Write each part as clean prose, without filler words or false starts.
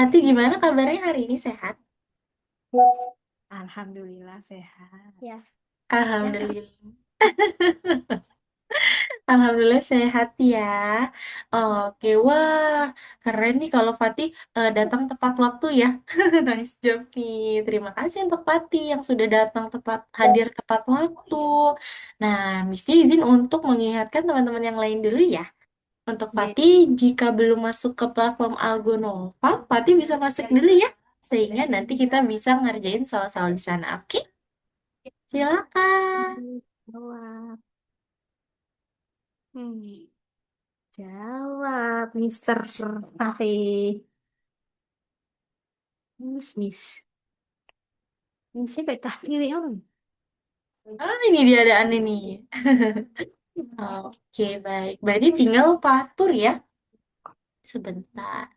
Nanti gimana kabarnya hari ini sehat? Alhamdulillah sehat. Ya, ya Kak. Alhamdulillah. Alhamdulillah sehat ya. Oke, wah keren nih kalau Fatih datang tepat waktu ya. Nice job nih. Terima kasih untuk Fatih yang sudah datang tepat hadir tepat waktu. Nah, Misti izin untuk mengingatkan teman-teman yang lain dulu ya. Untuk Ye- Fatih, jika belum masuk ke platform Algonova, Fatih bisa masuk dulu ya. Sehingga nanti kita bisa ngerjain soal-soal di sana. Oke? Silakan. Jawab. Hmm, Jawab, Mister Fatih. Miss. Missnya betah pilih orang. Oh, ini dia ada Ani nih. Oke, baik. Berarti tinggal Fatur ya. Sebentar.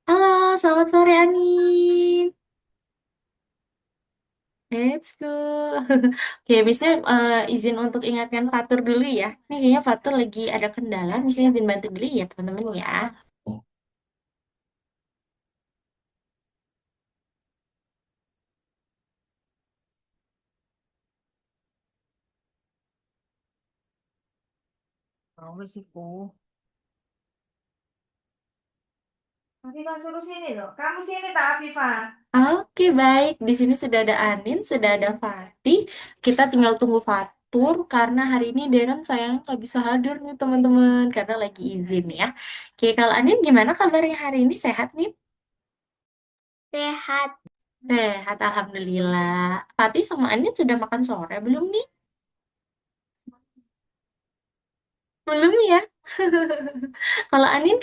Halo, selamat sore Anin. Let's go. Oke, Bisnya izin untuk ingatkan Fatur dulu ya. Ini kayaknya Fatur lagi ada kendala. Bisnya izin bantu dulu ya, teman-teman ya. Mau bersiko. Afifah suruh sini loh. Kamu sini tak Afifah? Oke, baik. Di sini sudah ada Anin, sudah ada Fatih. Kita tinggal tunggu Fatur karena hari ini Deren sayang nggak bisa hadir nih teman-teman karena lagi izin ya. Oke, kalau Anin gimana kabarnya hari ini? Sehat nih? Sehat. Sehat, Alhamdulillah. Fatih sama Anin sudah makan sore belum nih? Belum ya? Kalau Anin?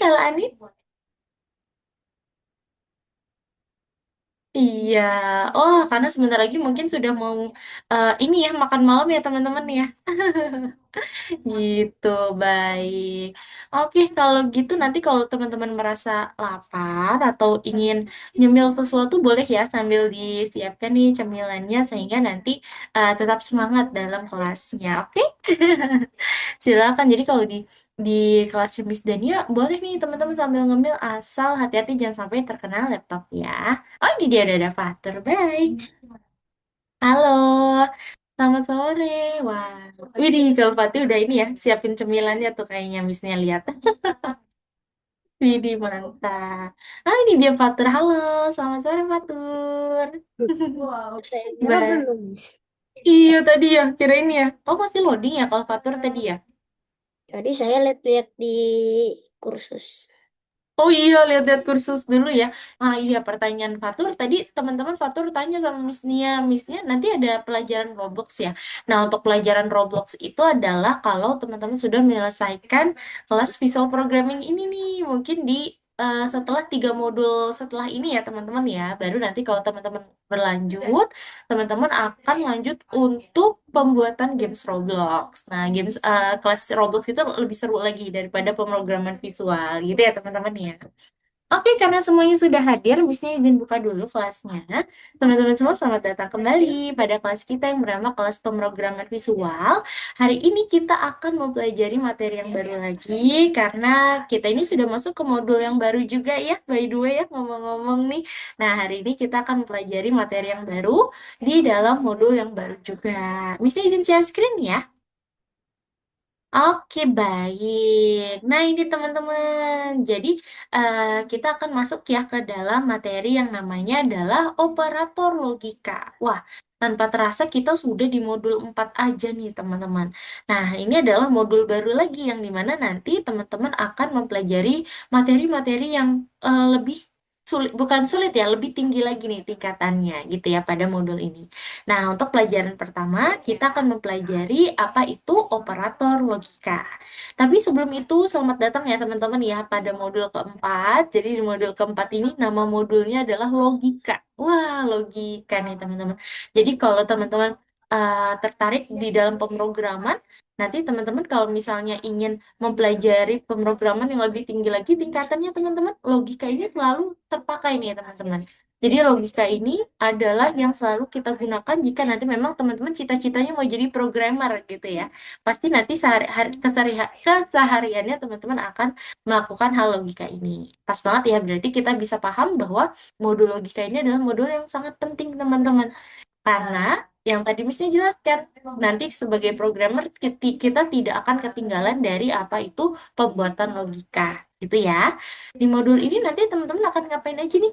Iya. Oh, karena sebentar lagi mungkin sudah mau ini ya makan malam ya teman-teman ya. Gitu, baik. Oke, kalau gitu nanti kalau teman-teman merasa lapar atau ingin nyemil sesuatu boleh ya sambil disiapkan nih cemilannya sehingga nanti tetap semangat dalam kelasnya. Oke? Silakan. Jadi kalau di kelasnya Miss Dania boleh nih teman-teman sambil ngemil asal hati-hati jangan sampai terkena laptop ya. Oh, ini dia udah ada Fatur. Baik. Halo. Selamat sore. Wah. Widih, kalau Fatih udah ini ya, siapin cemilannya tuh kayaknya Missnya lihat. Widih, mantap. Ah, ini dia Fatur. Halo, selamat sore Fatur. Wow. Saya kira Baik. belum, Miss. Iya tadi ya, kirain ya. Oh, masih loading ya kalau Fatur tadi ya? Jadi saya lihat-lihat di kursus. Oh iya, lihat-lihat kursus dulu ya. Ah iya, pertanyaan Fatur. Tadi teman-teman Fatur tanya sama Miss Nia. Miss Nia, nanti ada pelajaran Roblox ya. Nah, untuk pelajaran Roblox itu adalah kalau teman-teman sudah menyelesaikan kelas Visual Programming ini nih. Mungkin di setelah 3 modul setelah ini ya teman-teman ya. Baru nanti kalau teman-teman berlanjut, teman-teman akan lanjut untuk pembuatan games Roblox. Nah, games kelas Roblox itu lebih seru lagi daripada pemrograman visual gitu ya teman-teman ya. Oke, karena semuanya sudah hadir, Missnya izin buka dulu kelasnya. Teman-teman semua selamat datang kembali pada kelas kita yang bernama kelas pemrograman visual. Hari ini kita akan mempelajari materi yang baru lagi karena kita ini sudah masuk ke modul yang baru juga ya, by the way ya ngomong-ngomong nih. Nah, hari ini kita akan mempelajari materi yang baru di dalam modul yang baru juga. Missnya izin share screen ya. Oke, baik. Nah, ini teman-teman. Jadi, kita akan masuk ya ke dalam materi yang namanya adalah operator logika. Wah, tanpa terasa kita sudah di modul 4 aja nih, teman-teman. Nah, ini adalah modul baru lagi yang dimana nanti teman-teman akan mempelajari materi-materi yang lebih sulit, bukan sulit ya, lebih tinggi lagi nih tingkatannya gitu ya pada modul ini. Nah, untuk pelajaran pertama, kita akan mempelajari apa itu operator logika. Tapi sebelum itu, selamat datang ya teman-teman ya pada modul keempat. Jadi di modul keempat ini nama modulnya adalah logika. Wah, logika nih teman-teman. Jadi kalau teman-teman tertarik di dalam pemrograman, nanti teman-teman kalau misalnya ingin mempelajari pemrograman yang lebih tinggi lagi tingkatannya teman-teman, logika ini selalu terpakai nih ya teman-teman. Jadi logika ini adalah yang selalu kita gunakan jika nanti memang teman-teman cita-citanya mau jadi programmer gitu ya. Pasti nanti kesehariannya teman-teman akan melakukan hal logika ini. Pas banget ya, berarti kita bisa paham bahwa modul logika ini adalah modul yang sangat penting teman-teman. Karena yang tadi Miss jelaskan, nanti sebagai programmer kita tidak akan ketinggalan dari apa itu pembuatan logika gitu ya. Di modul ini nanti teman-teman akan ngapain aja nih?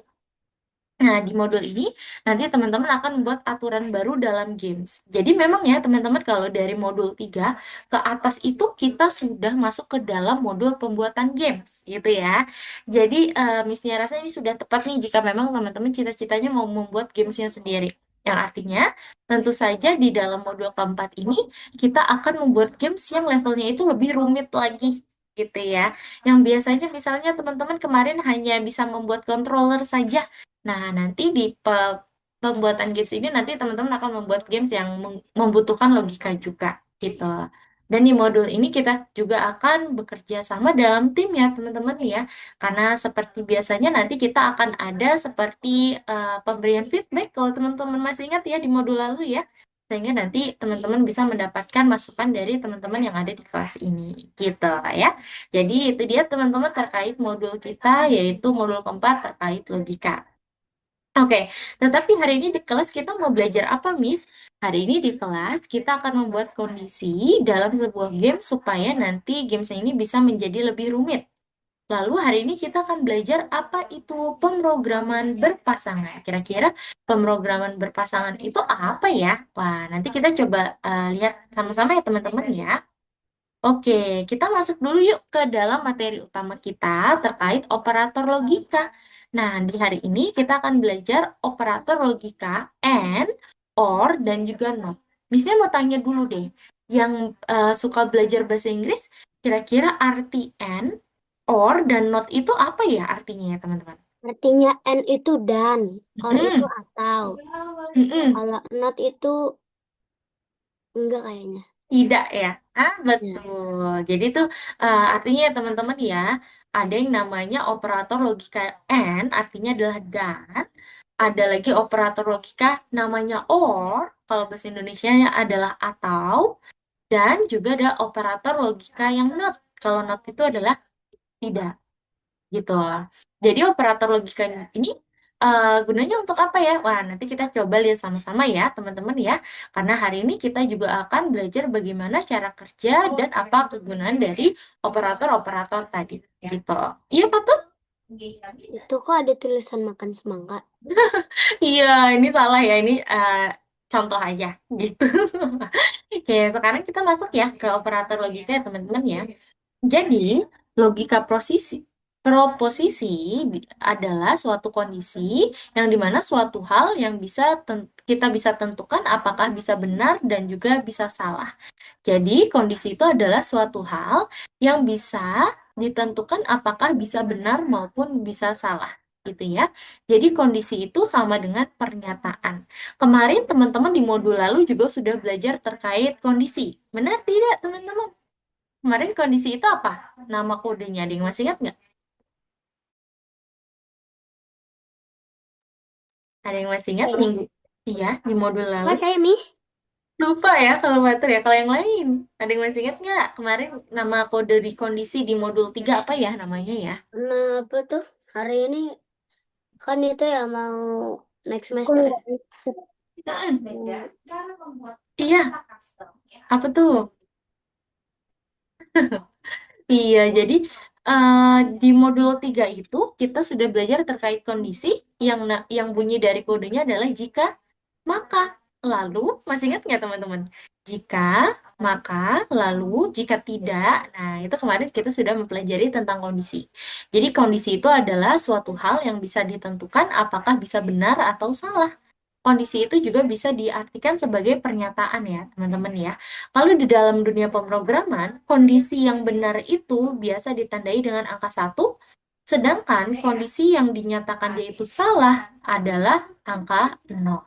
Nah, di modul ini nanti teman-teman akan membuat aturan baru dalam games. Jadi memang ya teman-teman kalau dari modul 3 ke atas itu kita sudah masuk ke dalam modul pembuatan games gitu ya. Jadi Miss Nia rasa ini sudah tepat nih jika memang teman-teman cita-citanya mau membuat gamesnya sendiri. Yang artinya tentu saja di dalam modul keempat ini kita akan membuat games yang levelnya itu lebih rumit lagi gitu ya. Yang biasanya misalnya teman-teman kemarin hanya bisa membuat controller saja. Nah, nanti di pembuatan games ini nanti teman-teman akan membuat games yang membutuhkan logika juga gitu. Dan di modul ini kita juga akan bekerja sama dalam tim ya teman-teman ya. Karena seperti biasanya nanti kita akan ada seperti pemberian feedback kalau teman-teman masih ingat ya di modul lalu ya. Sehingga nanti teman-teman bisa mendapatkan masukan dari teman-teman yang ada di kelas ini gitu ya. Jadi itu dia teman-teman terkait modul kita yaitu modul keempat terkait logika. Oke, tetapi hari ini di kelas kita mau belajar apa, Miss? Hari ini di kelas kita akan membuat kondisi dalam sebuah game supaya nanti games ini bisa menjadi lebih rumit. Lalu hari ini kita akan belajar apa itu pemrograman berpasangan. Kira-kira pemrograman berpasangan itu apa ya? Wah, nanti kita coba lihat sama-sama ya teman-teman ya. Oke, kita masuk dulu yuk ke dalam materi utama kita terkait operator logika. Nah, di hari ini kita akan belajar operator logika AND, OR, dan juga NOT. Misalnya mau tanya dulu deh, yang suka belajar bahasa Inggris, kira-kira arti AND, OR, dan NOT itu apa ya artinya ya teman-teman? Artinya N itu dan, or itu Mm-mm. atau. Mm-mm. Kalau not itu enggak kayaknya. Tidak ya? Ah, Ya. betul. Jadi itu artinya ya teman-teman ya, ada yang namanya operator logika AND, artinya adalah dan. Ada lagi operator logika namanya OR, kalau bahasa Indonesianya adalah atau. Dan juga ada operator logika yang not. Kalau not itu adalah tidak gitu. Jadi operator logika ini gunanya untuk apa ya? Wah, nanti kita coba lihat sama-sama ya, teman-teman ya. Karena hari ini kita juga akan belajar bagaimana cara kerja dan apa kegunaan dari operator-operator tadi. Gitu. Iya, Pak tuh? Itu kok ada tulisan makan semangka. Iya, ini salah ya. Ini contoh aja gitu. Oke, sekarang kita masuk ya ke operator logika ya, teman-teman ya. Jadi, logika proposisi adalah suatu kondisi yang dimana suatu hal yang kita bisa tentukan apakah bisa benar dan juga bisa salah. Jadi, kondisi itu adalah suatu hal yang bisa ditentukan apakah bisa benar maupun bisa salah. Gitu ya. Jadi, kondisi itu sama dengan pernyataan. Kemarin teman-teman di modul lalu juga sudah belajar terkait kondisi. Benar tidak, teman-teman? Kemarin kondisi itu apa? Nama kodenya, ada yang masih ingat nggak? Ada yang masih ingat Saya. minggu? Iya, di modul lalu. Apa saya, Miss? Lupa ya kalau mater ya. Kalau yang lain, ada yang masih ingat nggak? Kemarin nama kode di kondisi di modul 3 apa ya namanya ya? Nah, apa tuh? Hari ini kan itu ya mau next semester ya. Mm-mm. Iya, apa tuh? Iya, jadi eh, di modul 3 itu kita sudah belajar terkait kondisi yang bunyi dari kodenya adalah jika, maka, lalu, masih ingat nggak teman-teman? Jika, maka, lalu, jika tidak. Nah, itu kemarin kita sudah mempelajari tentang kondisi. Jadi kondisi itu adalah suatu hal yang bisa ditentukan apakah bisa benar atau salah. Kondisi itu juga bisa diartikan sebagai pernyataan ya, teman-teman ya. Kalau di dalam dunia pemrograman, kondisi yang benar itu biasa ditandai dengan angka 1, sedangkan kondisi yang dinyatakan dia itu salah adalah angka 0.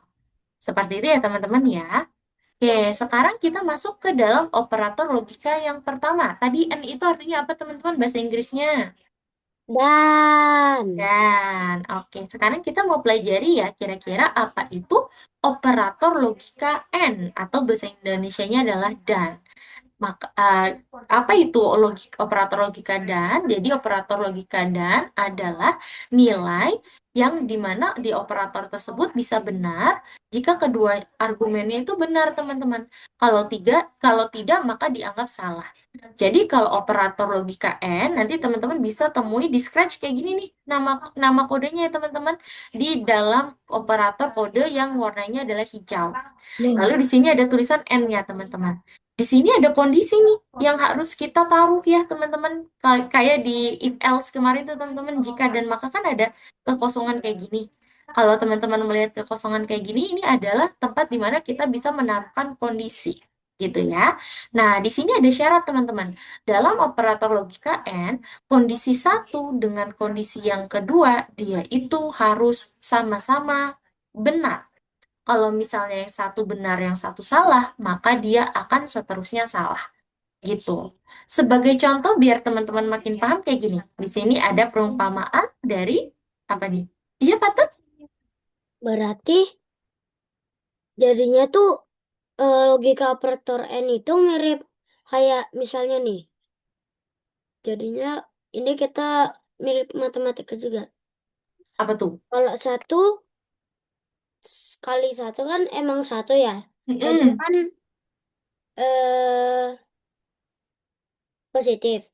Seperti itu ya, teman-teman ya. Oke, sekarang kita masuk ke dalam operator logika yang pertama. Tadi N itu artinya apa, teman-teman, bahasa Inggrisnya? Dan Dan, oke, sekarang kita mau pelajari ya, kira-kira apa itu operator logika N, atau bahasa Indonesianya adalah dan. Maka, apa itu operator logika dan? Jadi, operator logika dan adalah nilai yang dimana di operator tersebut bisa benar jika kedua argumennya itu benar, teman-teman. Kalau tidak, maka dianggap salah. Jadi kalau operator logika N, nanti teman-teman bisa temui di Scratch kayak gini nih, nama nama kodenya ya teman-teman, di dalam operator kode yang warnanya adalah hijau. Lalu di sini ada tulisan N-nya, teman-teman. Di sini ada kondisi nih yang harus kita taruh ya, teman-teman. Kayak di if else kemarin tuh, teman-teman, jika dan maka kan ada kekosongan kayak gini. Kalau teman-teman melihat kekosongan kayak gini, ini adalah tempat di mana kita bisa menaruhkan kondisi, gitu ya. Nah, di sini ada syarat, teman-teman. Dalam operator logika N, kondisi satu dengan kondisi yang kedua, dia itu harus sama-sama benar. Kalau misalnya yang satu benar, yang satu salah, maka dia akan seterusnya salah. Gitu. Sebagai contoh, biar teman-teman makin paham kayak gini. Di sini ada perumpamaan dari apa nih? Iya, Patut? berarti jadinya tuh logika operator N itu mirip kayak misalnya nih. Jadinya ini kita mirip matematika juga. Apa tuh? Kalau satu kali satu kan emang satu ya. Jadi Mm-mm. kan eh positif.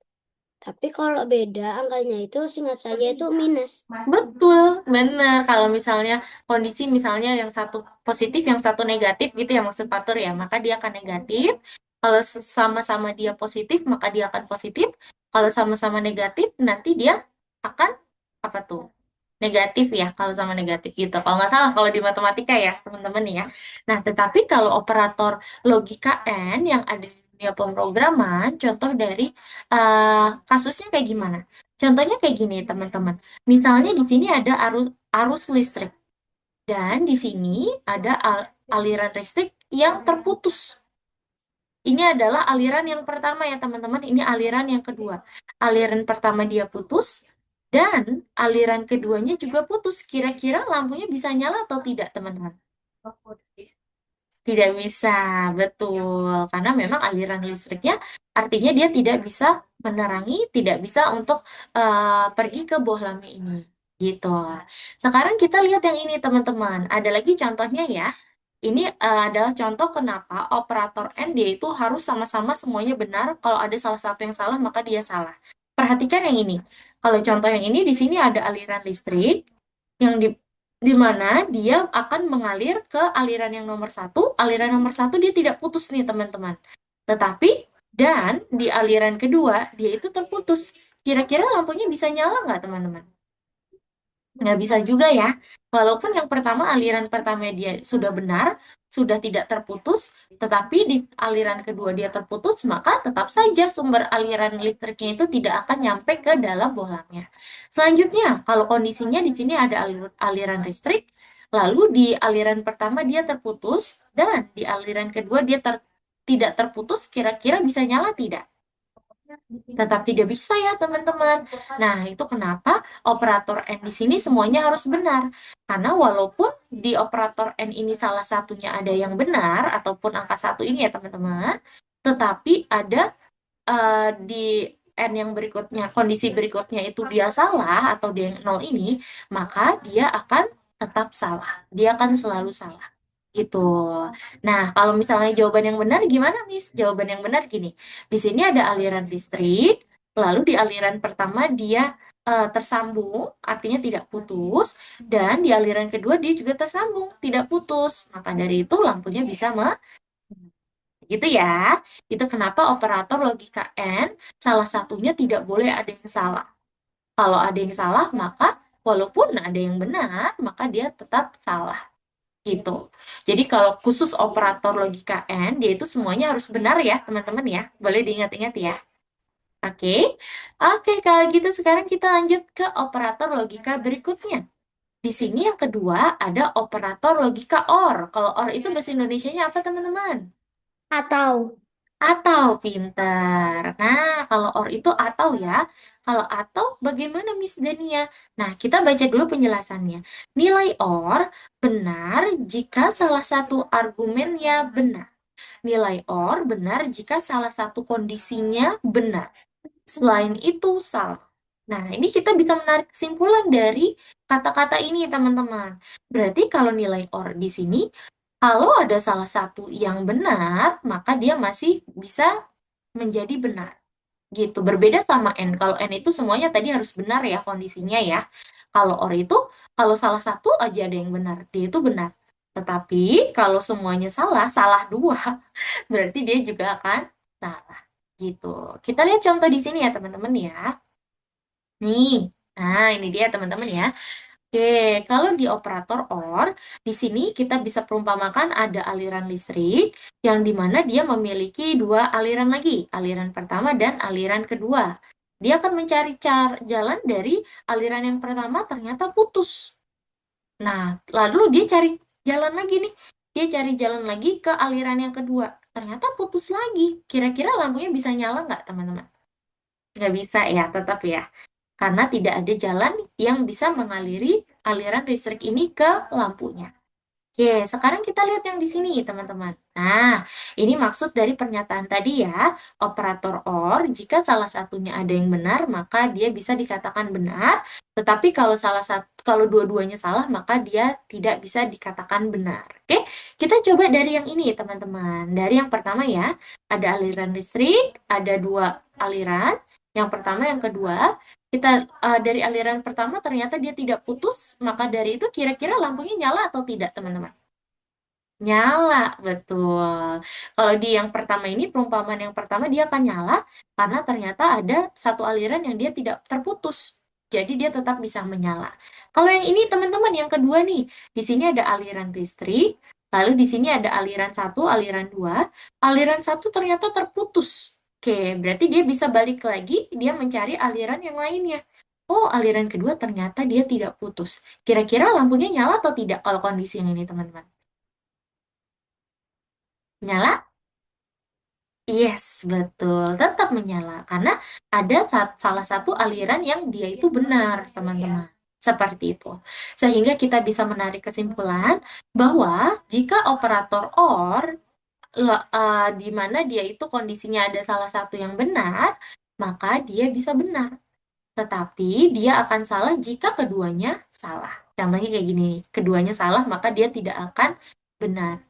Tapi kalau beda angkanya itu singkat saja itu minus. Betul, benar. Kalau misalnya kondisi misalnya yang satu positif, yang satu negatif gitu ya maksud Fatur ya, maka dia akan negatif. Kalau sama-sama dia positif, maka dia akan positif. Kalau sama-sama negatif, nanti dia akan apa tuh? Negatif ya, kalau sama negatif gitu. Kalau nggak salah kalau di matematika ya, teman-teman ya. Nah, tetapi kalau operator logika N yang ada di dunia pemrograman, contoh dari kasusnya kayak gimana? Contohnya kayak gini, teman-teman. Misalnya di sini ada arus arus listrik dan di sini ada aliran listrik yang terputus. Ini adalah aliran yang pertama ya, teman-teman. Ini aliran yang kedua. Aliran pertama dia putus dan aliran keduanya juga putus. Kira-kira lampunya bisa nyala atau tidak, teman-teman? Tidak bisa, betul. Karena memang aliran listriknya artinya dia tidak bisa menerangi, tidak bisa untuk pergi ke bohlamnya ini. Gitu. Sekarang kita lihat yang ini, teman-teman. Ada lagi contohnya ya. Ini adalah contoh kenapa operator N dia itu harus sama-sama semuanya benar. Kalau ada salah satu yang salah, maka dia salah. Perhatikan yang ini. Kalau contoh yang ini, di sini ada aliran listrik yang di mana dia akan mengalir ke aliran yang nomor satu. Aliran nomor satu dia tidak putus nih, teman-teman. Tetapi, dan di aliran kedua, dia itu terputus. Kira-kira lampunya bisa nyala nggak, teman-teman? Nggak bisa juga ya. Walaupun yang pertama, aliran pertama dia sudah benar, sudah tidak terputus, tetapi di aliran kedua dia terputus, maka tetap saja sumber aliran listriknya itu tidak akan nyampe ke dalam bohlamnya. Selanjutnya, kalau kondisinya di sini ada aliran listrik, lalu di aliran pertama dia terputus, dan di aliran kedua dia tidak terputus, kira-kira bisa nyala tidak? Tetap tidak bisa ya, teman-teman. Nah, itu kenapa operator N di sini semuanya harus benar. Karena walaupun di operator N ini salah satunya ada yang benar, ataupun angka satu ini ya, teman-teman, tetapi ada di N yang berikutnya, kondisi berikutnya itu dia salah, atau dia yang nol ini, maka dia akan tetap salah. Dia akan selalu salah. Gitu. Nah, kalau misalnya jawaban yang benar gimana, Miss? Jawaban yang benar gini. Di sini ada aliran listrik, lalu di aliran pertama dia tersambung, artinya tidak putus, dan di aliran kedua dia juga tersambung, tidak putus. Maka dari itu lampunya bisa gitu ya. Itu kenapa operator logika N salah satunya tidak boleh ada yang salah. Kalau ada yang salah, maka walaupun ada yang benar, maka dia tetap salah gitu. Jadi kalau khusus operator logika N, dia itu semuanya harus benar ya, teman-teman ya. Boleh diingat-ingat ya. Oke. Oke, kalau gitu sekarang kita lanjut ke operator logika berikutnya. Di sini yang kedua ada operator logika OR. Kalau OR itu bahasa Indonesianya apa, teman-teman? Atau Atau pintar. Nah, kalau or itu atau ya. Kalau atau bagaimana Miss Dania? Nah, kita baca dulu penjelasannya. Nilai or benar jika salah satu argumennya benar. Nilai or benar jika salah satu kondisinya benar. Selain itu salah. Nah, ini kita bisa menarik kesimpulan dari kata-kata ini, teman-teman. Berarti kalau nilai or di sini, kalau ada salah satu yang benar, maka dia masih bisa menjadi benar. Gitu. Berbeda sama N. Kalau N itu semuanya tadi harus benar ya kondisinya ya. Kalau or itu, kalau salah satu aja ada yang benar, dia itu benar. Tetapi kalau semuanya salah, salah dua, berarti dia juga akan salah. Gitu. Kita lihat contoh di sini ya teman-teman ya. Nih, nah ini dia teman-teman ya. Oke, kalau di operator OR, di sini kita bisa perumpamakan ada aliran listrik yang dimana dia memiliki dua aliran lagi, aliran pertama dan aliran kedua. Dia akan mencari jalan dari aliran yang pertama ternyata putus. Nah, lalu dia cari jalan lagi nih. Dia cari jalan lagi ke aliran yang kedua. Ternyata putus lagi. Kira-kira lampunya bisa nyala nggak, teman-teman? Nggak bisa ya, tetap ya. Karena tidak ada jalan yang bisa mengaliri aliran listrik ini ke lampunya. Oke, sekarang kita lihat yang di sini, teman-teman. Nah, ini maksud dari pernyataan tadi ya, operator OR, jika salah satunya ada yang benar, maka dia bisa dikatakan benar, tetapi kalau dua-duanya salah, maka dia tidak bisa dikatakan benar. Oke, kita coba dari yang ini, teman-teman. Dari yang pertama ya, ada aliran listrik, ada dua aliran, yang pertama, yang kedua, kita dari aliran pertama ternyata dia tidak putus, maka dari itu kira-kira lampunya nyala atau tidak, teman-teman? Nyala, betul. Kalau di yang pertama ini, perumpamaan yang pertama dia akan nyala karena ternyata ada satu aliran yang dia tidak terputus. Jadi dia tetap bisa menyala. Kalau yang ini teman-teman, yang kedua nih, di sini ada aliran listrik, lalu di sini ada aliran satu, aliran dua. Aliran satu ternyata terputus. Oke, berarti dia bisa balik lagi, dia mencari aliran yang lainnya. Oh, aliran kedua ternyata dia tidak putus. Kira-kira lampunya nyala atau tidak kalau kondisi yang ini, teman-teman? Nyala? Yes, betul. Tetap menyala. Karena ada salah satu aliran yang dia itu benar, teman-teman. Seperti itu. Sehingga kita bisa menarik kesimpulan bahwa jika operator OR, di mana dia itu kondisinya ada salah satu yang benar, maka dia bisa benar. Tetapi dia akan salah jika keduanya salah. Contohnya kayak gini, keduanya salah, maka dia tidak akan benar.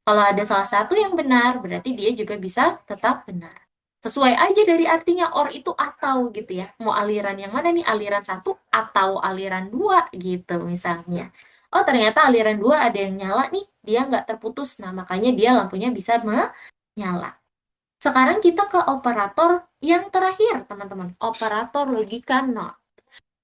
Kalau ada salah satu yang benar, berarti dia juga bisa tetap benar. Sesuai aja dari artinya, or itu atau gitu ya. Mau aliran yang mana nih? Aliran satu atau aliran dua gitu misalnya. Oh ternyata aliran dua ada yang nyala nih, dia nggak terputus. Nah makanya dia lampunya bisa menyala. Sekarang kita ke operator yang terakhir teman-teman. Operator logika NOT.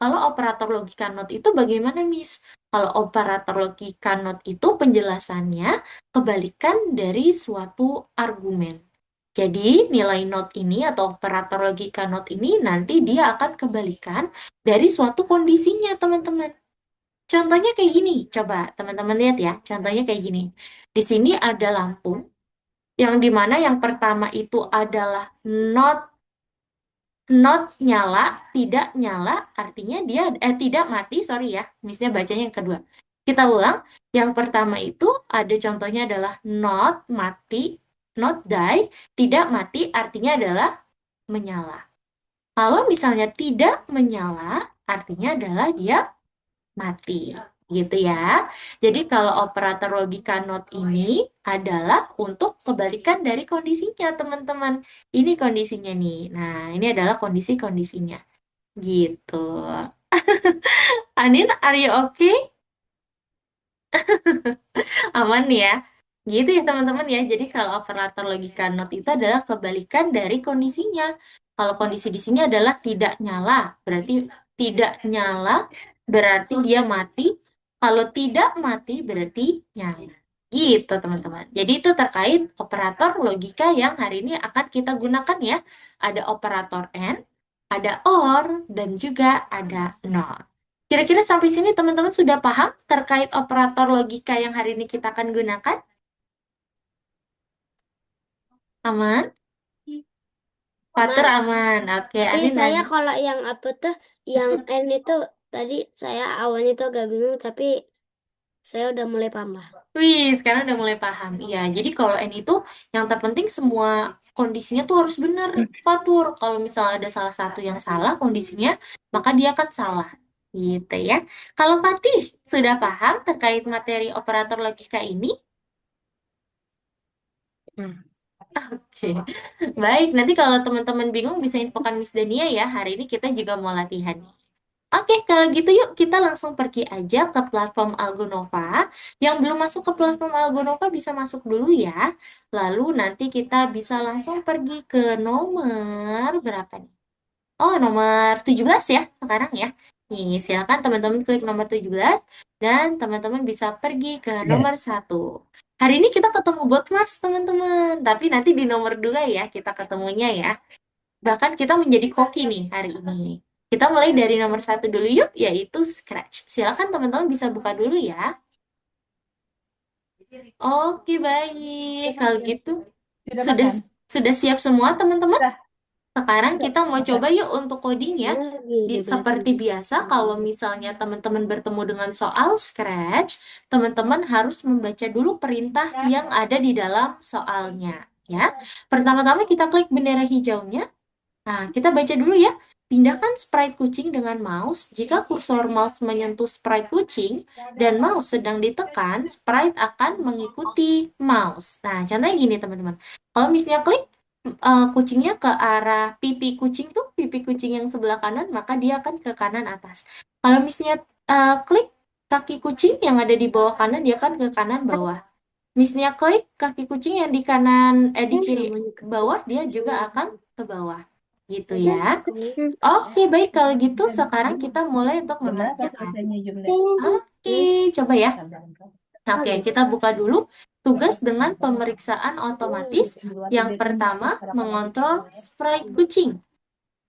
Kalau operator logika NOT itu bagaimana, Miss? Kalau operator logika NOT itu penjelasannya kebalikan dari suatu argumen. Jadi, nilai NOT ini atau operator logika NOT ini nanti dia akan kebalikan dari suatu kondisinya, teman-teman. Contohnya kayak gini, coba teman-teman lihat ya. Contohnya kayak gini. Di sini ada lampu, yang dimana yang pertama itu adalah NOT not nyala, tidak nyala, artinya dia tidak mati, sorry ya, misalnya bacanya yang kedua. Kita ulang, yang pertama itu ada contohnya adalah not mati, not die, tidak mati artinya adalah menyala. Kalau misalnya tidak menyala, artinya adalah dia mati. Gitu ya. Jadi kalau operator logika not ini adalah untuk kebalikan dari kondisinya, teman-teman. Ini kondisinya nih. Nah, ini adalah kondisi-kondisinya. Gitu. Anin, are you okay? Aman ya? Gitu ya teman-teman ya. Jadi kalau operator logika not itu adalah kebalikan dari kondisinya. Kalau kondisi di sini adalah tidak nyala, berarti tidak nyala, berarti dia mati. Kalau tidak mati, berarti nyala. Gitu teman-teman. Jadi itu terkait operator logika yang hari ini akan kita gunakan ya. Ada operator AND, ada OR, dan juga ada NOT. Kira-kira sampai sini teman-teman sudah paham terkait operator logika yang hari ini kita akan gunakan? Aman? Fatur aman. aman. Oke, Tapi Anin saya nanti. kalau yang apa tuh, yang N itu tadi saya awalnya tuh agak bingung, tapi saya udah mulai paham lah. Wih, sekarang udah mulai paham. Iya, jadi kalau N itu yang terpenting semua kondisinya tuh harus benar, Fatur. Kalau misalnya ada salah satu yang salah kondisinya, maka dia akan salah. Gitu ya. Kalau Fatih sudah paham terkait materi operator logika ini? Nah, Oke. Baik, nanti kalau teman-teman bingung bisa infokan Miss Dania ya. Hari ini kita juga mau latihan. Oke, kalau gitu yuk kita langsung pergi aja ke platform Algonova. Yang belum masuk ke platform Algonova bisa masuk dulu ya. Lalu nanti kita bisa langsung pergi ke nomor berapa nih? Oh, nomor 17 ya sekarang ya. Nih, silakan teman-teman klik nomor 17 dan teman-teman bisa pergi ke nomor 1. Hari ini kita ketemu Botmars, teman-teman. Tapi nanti di nomor 2 ya kita ketemunya ya. Bahkan kita menjadi koki nih hari ini. Kita mulai dari nomor 1 dulu yuk, yaitu Scratch. Silakan teman-teman bisa buka dulu ya. Oke, baik. Kalau gitu, Sudah sudah makan? sudah siap semua teman-teman? Sudah. Sekarang Sudah. kita mau Makan. coba yuk untuk coding ya. ini lagi di belakang. Seperti biasa, kalau misalnya teman-teman bertemu dengan soal Scratch, teman-teman harus membaca dulu perintah yang ada di dalam soalnya. Ya, pertama-tama kita klik bendera hijaunya. Nah, kita baca dulu ya. Pindahkan sprite kucing dengan mouse. Jika kursor mouse menyentuh sprite kucing dan mouse sedang ditekan, sprite akan mengikuti mouse. Nah, contohnya gini teman-teman. Kalau misalnya klik kucingnya ke arah pipi kucing tuh, pipi kucing yang sebelah kanan, maka dia akan ke kanan atas. Kalau misalnya klik kaki kucing yang ada di bawah kanan, dia akan ke kanan bawah. Misalnya klik kaki kucing yang di kanan, di Ini kiri namanya bawah, dia juga akan ke bawah. Gitu ya. Hmm. Oke, baik kalau gitu sekarang kita mulai untuk Jam berapa mengerjakan. selesainya Jumlah? Oke, coba ya. Oke, kita buka dulu tugas dengan pemeriksaan otomatis. Yang pertama, mengontrol sprite kucing.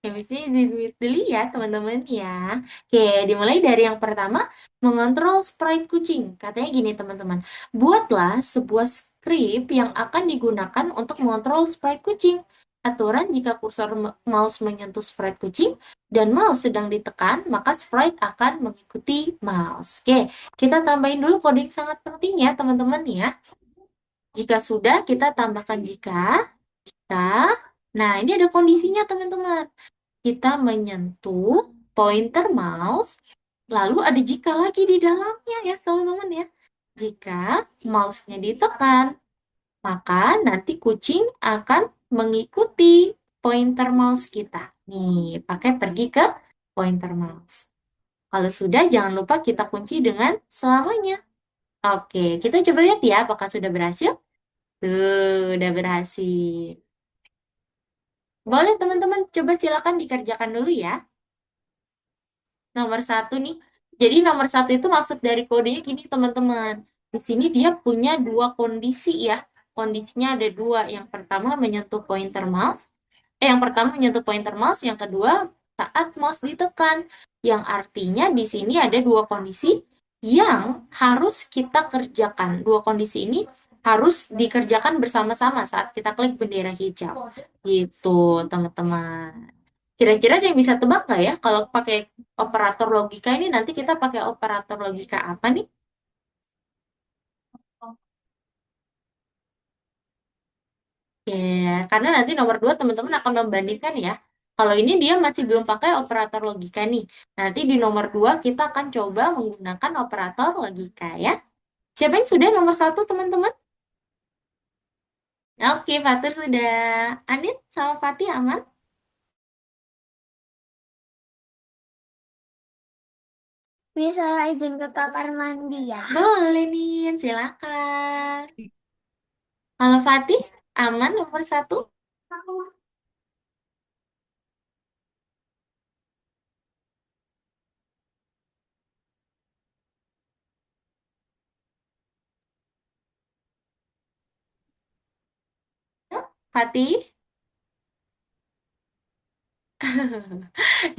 Oke, mesti dulu ya teman-teman ya. Oke, dimulai dari yang pertama, mengontrol sprite kucing. Katanya gini teman-teman, buatlah sebuah script yang akan digunakan untuk mengontrol sprite kucing. Aturan jika kursor mouse menyentuh sprite kucing dan mouse sedang ditekan, maka sprite akan mengikuti mouse. Oke, kita tambahin dulu kode yang sangat penting ya teman-teman ya. Jika sudah, kita tambahkan jika. Nah, ini ada kondisinya teman-teman. Kita menyentuh pointer mouse, lalu ada jika lagi di dalamnya ya teman-teman ya. Jika mouse-nya ditekan, maka nanti kucing akan mengikuti pointer mouse kita. Nih, pakai pergi ke pointer mouse. Kalau sudah, jangan lupa kita kunci dengan selamanya. Oke, kita coba lihat ya apakah sudah berhasil. Tuh, udah berhasil. Boleh teman-teman, coba silakan dikerjakan dulu ya. Nomor 1 nih. Jadi nomor 1 itu maksud dari kodenya gini teman-teman. Di sini dia punya dua kondisi ya. Kondisinya ada dua. Yang pertama menyentuh pointer mouse. Yang pertama menyentuh pointer mouse. Yang kedua saat mouse ditekan. Yang artinya di sini ada dua kondisi yang harus kita kerjakan. Dua kondisi ini harus dikerjakan bersama-sama saat kita klik bendera hijau. Gitu teman-teman. Kira-kira ada yang bisa tebak nggak ya? Kalau pakai operator logika ini nanti kita pakai operator logika apa nih? Ya, karena nanti nomor 2 teman-teman akan membandingkan ya. Kalau ini dia masih belum pakai operator logika nih. Nanti di nomor 2 kita akan coba menggunakan operator logika ya. Siapa yang sudah nomor 1 teman-teman? Oke, Fatur sudah. Anit sama Fatih aman? Bisa izin ke kamar mandi ya? Boleh nih, silakan. Kalau Fatih aman nomor 1? Fatih?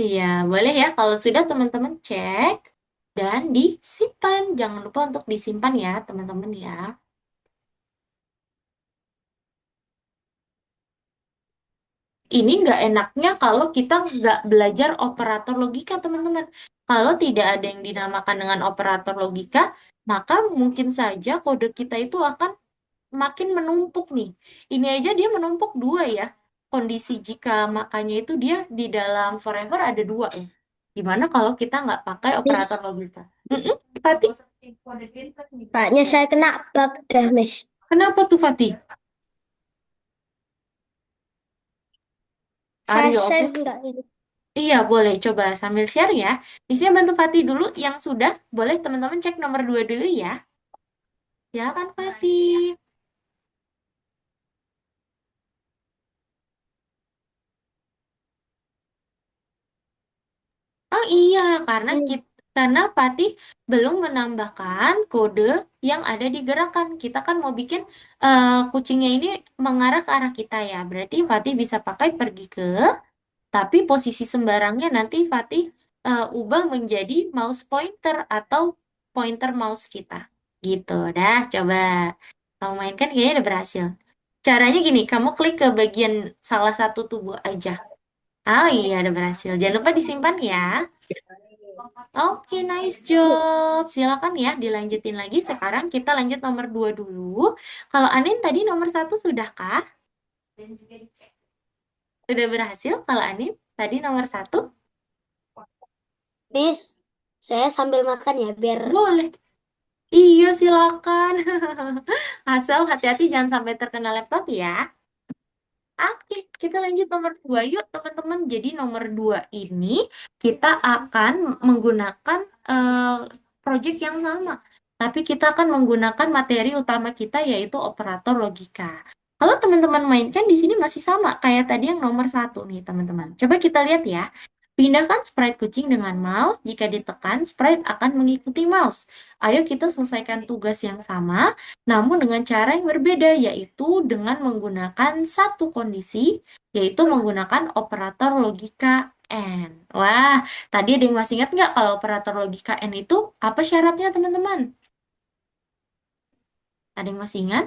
Iya, boleh ya. Kalau sudah teman-teman cek dan disimpan. Jangan lupa untuk disimpan ya, teman-teman ya. ini nggak enaknya kalau kita nggak belajar operator logika, teman-teman. Kalau tidak ada yang dinamakan dengan operator logika, maka mungkin saja kode kita itu akan makin menumpuk nih. Ini aja dia menumpuk dua ya. Kondisi jika makanya itu dia di dalam forever ada dua ya. Gimana kalau kita nggak pakai operator Miss, logika? Mm-mm, Fatih, kayaknya saya kena bug dah, Miss. kenapa tuh Fatih? Are Saya you share okay? nggak ini? Iya, boleh. Coba sambil share ya. Bisa bantu Fatih dulu. Yang sudah, boleh teman-teman cek nomor 2 dulu ya. Ya kan, Fatih? Oh iya, Hmm. karena Fatih belum menambahkan kode yang ada di gerakan. Kita kan mau bikin kucingnya ini mengarah ke arah kita ya. Berarti Fatih bisa pakai pergi ke, tapi posisi sembarangnya nanti Fatih ubah menjadi mouse pointer atau pointer mouse kita. Gitu, dah coba. Kamu mainkan kayaknya udah berhasil. Caranya gini, kamu klik ke bagian salah satu tubuh aja. Oh iya, udah berhasil. Jangan lupa disimpan ya. Oke, nice job. Silakan ya, dilanjutin lagi. Sekarang kita lanjut nomor 2 dulu. Kalau Anin tadi nomor 1 sudahkah? Sudah berhasil kalau Anin tadi nomor 1? Miss, saya sambil makan ya, biar Boleh. Iya, silakan. Asal hati-hati jangan sampai terkena laptop ya. Oke, kita lanjut nomor 2 yuk teman-teman. Jadi nomor 2 ini kita akan menggunakan project yang sama. Tapi kita akan menggunakan materi utama kita yaitu operator logika. Kalau teman-teman mainkan di sini masih sama kayak tadi yang nomor 1 nih teman-teman. Coba kita lihat ya. Pindahkan sprite kucing dengan mouse. Jika ditekan, sprite akan mengikuti mouse. Ayo kita selesaikan tugas yang sama namun dengan cara yang berbeda, yaitu dengan menggunakan satu kondisi, yaitu menggunakan operator logika AND. Wah, tadi ada yang masih ingat nggak kalau operator logika AND itu apa syaratnya, teman-teman? Ada yang masih ingat?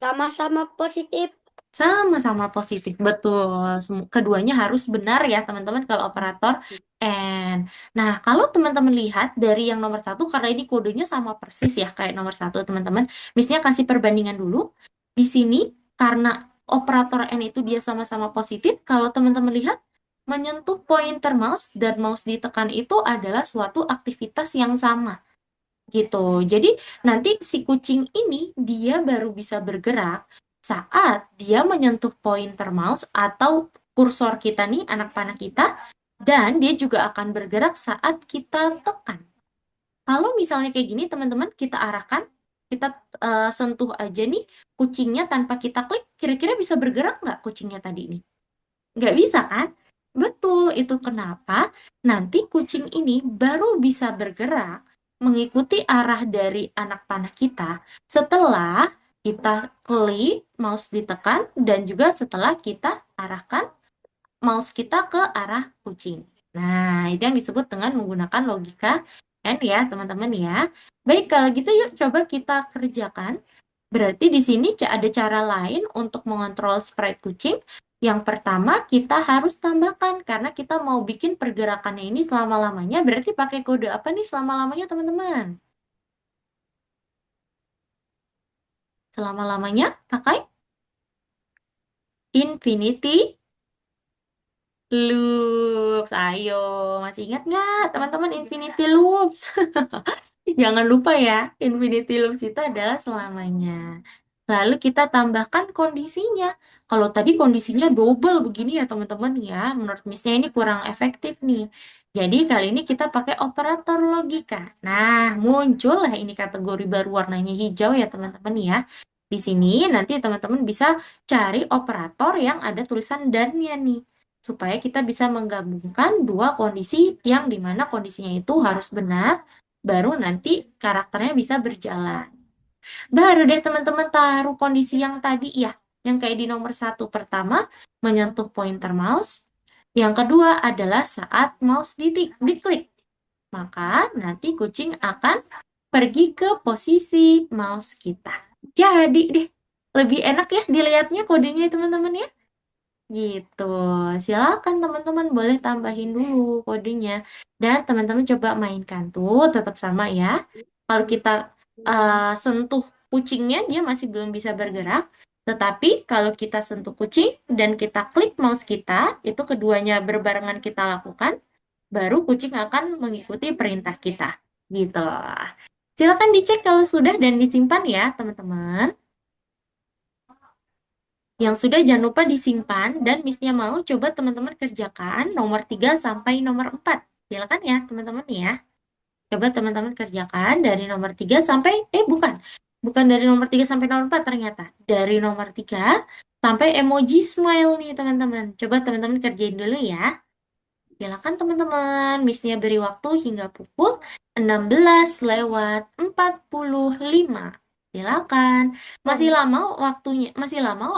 sama-sama positif. Sama-sama positif, betul. Keduanya harus benar ya, teman-teman, kalau operator and. Nah, kalau teman-teman lihat dari yang nomor 1, karena ini kodenya sama persis ya, kayak nomor 1, teman-teman. Misalnya kasih perbandingan dulu. Di sini, karena operator and itu dia sama-sama positif, kalau teman-teman lihat, menyentuh pointer mouse dan mouse ditekan itu adalah suatu aktivitas yang sama gitu. Jadi nanti si kucing ini dia baru bisa bergerak saat dia menyentuh pointer mouse atau kursor kita nih, anak panah kita, dan dia juga akan bergerak saat kita tekan. Kalau misalnya kayak gini, teman-teman, kita arahkan, kita sentuh aja nih kucingnya tanpa kita klik, kira-kira bisa bergerak nggak kucingnya tadi ini? Nggak bisa kan? Betul, itu kenapa nanti kucing ini baru bisa bergerak mengikuti arah dari anak panah kita setelah kita klik, mouse ditekan, dan juga setelah kita arahkan mouse kita ke arah kucing. Nah, itu yang disebut dengan menggunakan logika and ya, teman-teman ya. Baik, kalau gitu yuk coba kita kerjakan. Berarti di sini ada cara lain untuk mengontrol sprite kucing. Yang pertama, kita harus tambahkan karena kita mau bikin pergerakannya ini selama-lamanya. Berarti pakai kode apa nih selama-lamanya, teman-teman? Selama-lamanya pakai infinity loops. Ayo, masih ingat nggak, teman-teman, infinity loops? Jangan lupa ya, infinity loops itu adalah selamanya. Lalu kita tambahkan kondisinya. Kalau tadi kondisinya double begini ya teman-teman ya, menurut Miss-nya ini kurang efektif nih. Jadi kali ini kita pakai operator logika. Nah, muncullah ini kategori baru warnanya hijau ya teman-teman ya. Di sini nanti teman-teman bisa cari operator yang ada tulisan dan-nya nih. Supaya kita bisa menggabungkan dua kondisi yang dimana kondisinya itu harus benar, baru nanti karakternya bisa berjalan. Baru deh teman-teman taruh kondisi yang tadi ya, yang kayak di nomor 1 pertama, menyentuh pointer mouse. Yang kedua adalah saat mouse diklik. Maka nanti kucing akan pergi ke posisi mouse kita. Jadi deh, lebih enak ya dilihatnya kodenya teman-teman ya. Gitu. Silakan teman-teman boleh tambahin dulu kodenya. Dan teman-teman coba mainkan tuh tetap sama ya. Kalau kita sentuh kucingnya dia masih belum bisa bergerak. Tetapi kalau kita sentuh kucing dan kita klik mouse kita, itu keduanya berbarengan kita lakukan, baru kucing akan mengikuti perintah kita. Gitu. Silakan dicek kalau sudah dan disimpan ya, teman-teman. Yang sudah jangan lupa disimpan dan Missnya mau coba teman-teman kerjakan nomor 3 sampai nomor 4. Silakan ya teman-teman ya. Coba teman-teman kerjakan dari nomor 3 sampai, bukan. Bukan dari nomor 3 sampai nomor 4 ternyata. Dari nomor 3 sampai emoji smile nih teman-teman. Coba teman-teman kerjain dulu ya. Silakan teman-teman, Missnya beri waktu hingga pukul 16:45. Silakan. Masih lama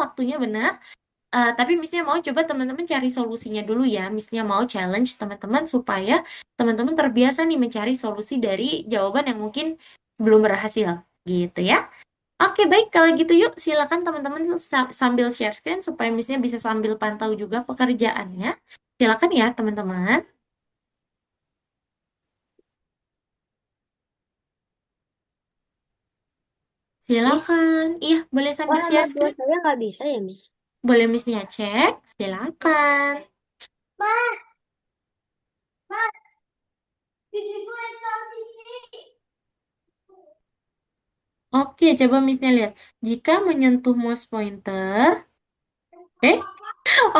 waktunya benar. Tapi Missnya mau coba teman-teman cari solusinya dulu ya. Missnya mau challenge teman-teman supaya teman-teman terbiasa nih mencari solusi dari jawaban yang mungkin belum berhasil. Gitu ya. Oke, baik. Kalau gitu yuk silakan teman-teman sambil share screen supaya Missnya bisa sambil pantau juga pekerjaannya. Silakan ya teman-teman. Miss, Silakan. Iya, boleh Oh, sambil nomor share dua screen. saya nggak bisa ya, Miss? Boleh Missnya cek. Silakan. Ma, ma, gigiku ada sini. Oke, coba Missnya lihat. Jika menyentuh mouse pointer, eh,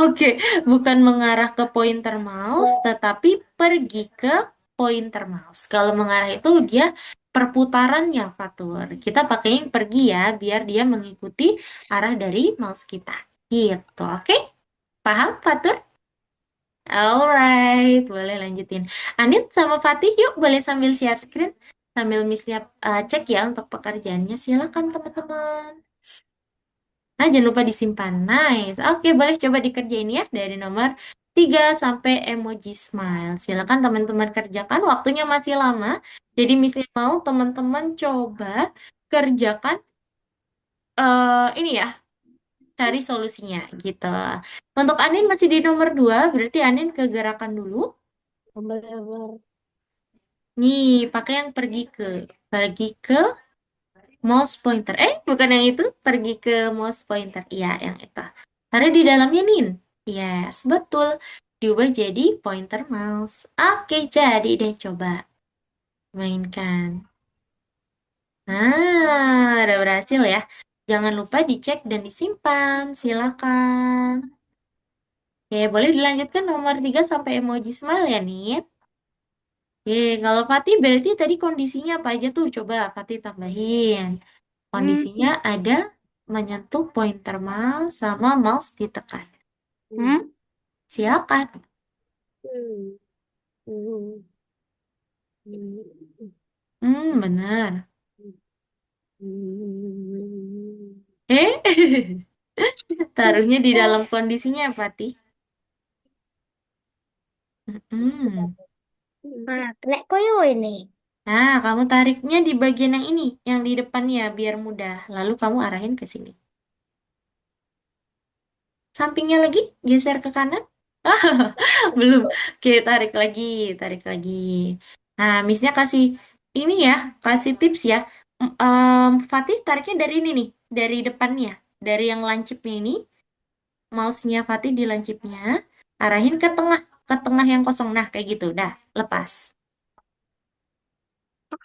oke, bukan mengarah ke pointer mouse, tetapi pergi ke pointer mouse. Kalau mengarah itu dia perputarannya, Fatur. Kita pakai yang pergi ya, biar dia mengikuti arah dari mouse kita. Gitu, oke? Paham, Fatur? Alright, boleh lanjutin. Anit sama Fatih, yuk boleh sambil share screen. Sambil Missnya cek ya untuk pekerjaannya. Silakan teman-teman. Nah, jangan lupa disimpan. Nice. Oke, boleh coba dikerjain ya dari nomor 3 sampai emoji smile. Silakan teman-teman kerjakan. Waktunya masih lama. Jadi Missnya mau teman-teman coba kerjakan ini ya, cari solusinya gitu. Untuk Anin masih di nomor 2, berarti Anin ke gerakan dulu. Nomor Nih, pakai yang pergi ke mouse pointer. Bukan yang itu, pergi ke mouse pointer. Iya, yang itu. Karena di dalamnya nin. Yes, betul. Diubah jadi pointer mouse. Oke, jadi deh coba mainkan. Nah, udah berhasil ya. Jangan lupa dicek dan disimpan. Silakan. Oke, boleh dilanjutkan nomor 3 sampai emoji smile ya, Nin. Oke, kalau Fatih berarti tadi kondisinya apa aja tuh? Coba Fatih tambahin. Hmm. Kondisinya ada menyentuh pointer mouse sama mouse ditekan. Hmm? Silakan. Hmm. Hmm. Hmm. Benar. Hmm. Eh, taruhnya di dalam kondisinya apa, Fatih? Mm-mm. Nah, kena koyo ini. Nah, kamu tariknya di bagian yang ini, yang di depannya, biar mudah. Lalu kamu arahin ke sini. Sampingnya lagi, geser ke kanan. Belum. Oke, tarik lagi, tarik lagi. Nah, Missnya kasih ini ya, kasih tips ya. Fatih tariknya dari ini nih, dari depannya, dari yang lancipnya ini, mouse-nya Fatih di lancipnya, arahin ke tengah yang kosong. Nah, kayak gitu. Dah, lepas.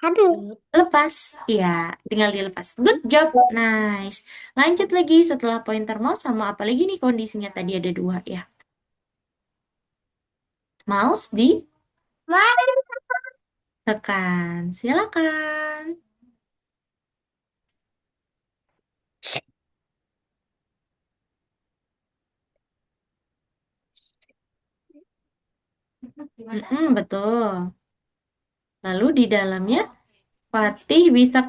Aduh. Lepas. Iya, tinggal dilepas. Good job. Nice. Lanjut lagi setelah pointer mouse sama apa lagi nih kondisinya tadi ada dua ya. Mouse Ma, ditekan. Silakan. Betul. Lalu di dalamnya Fatih bisa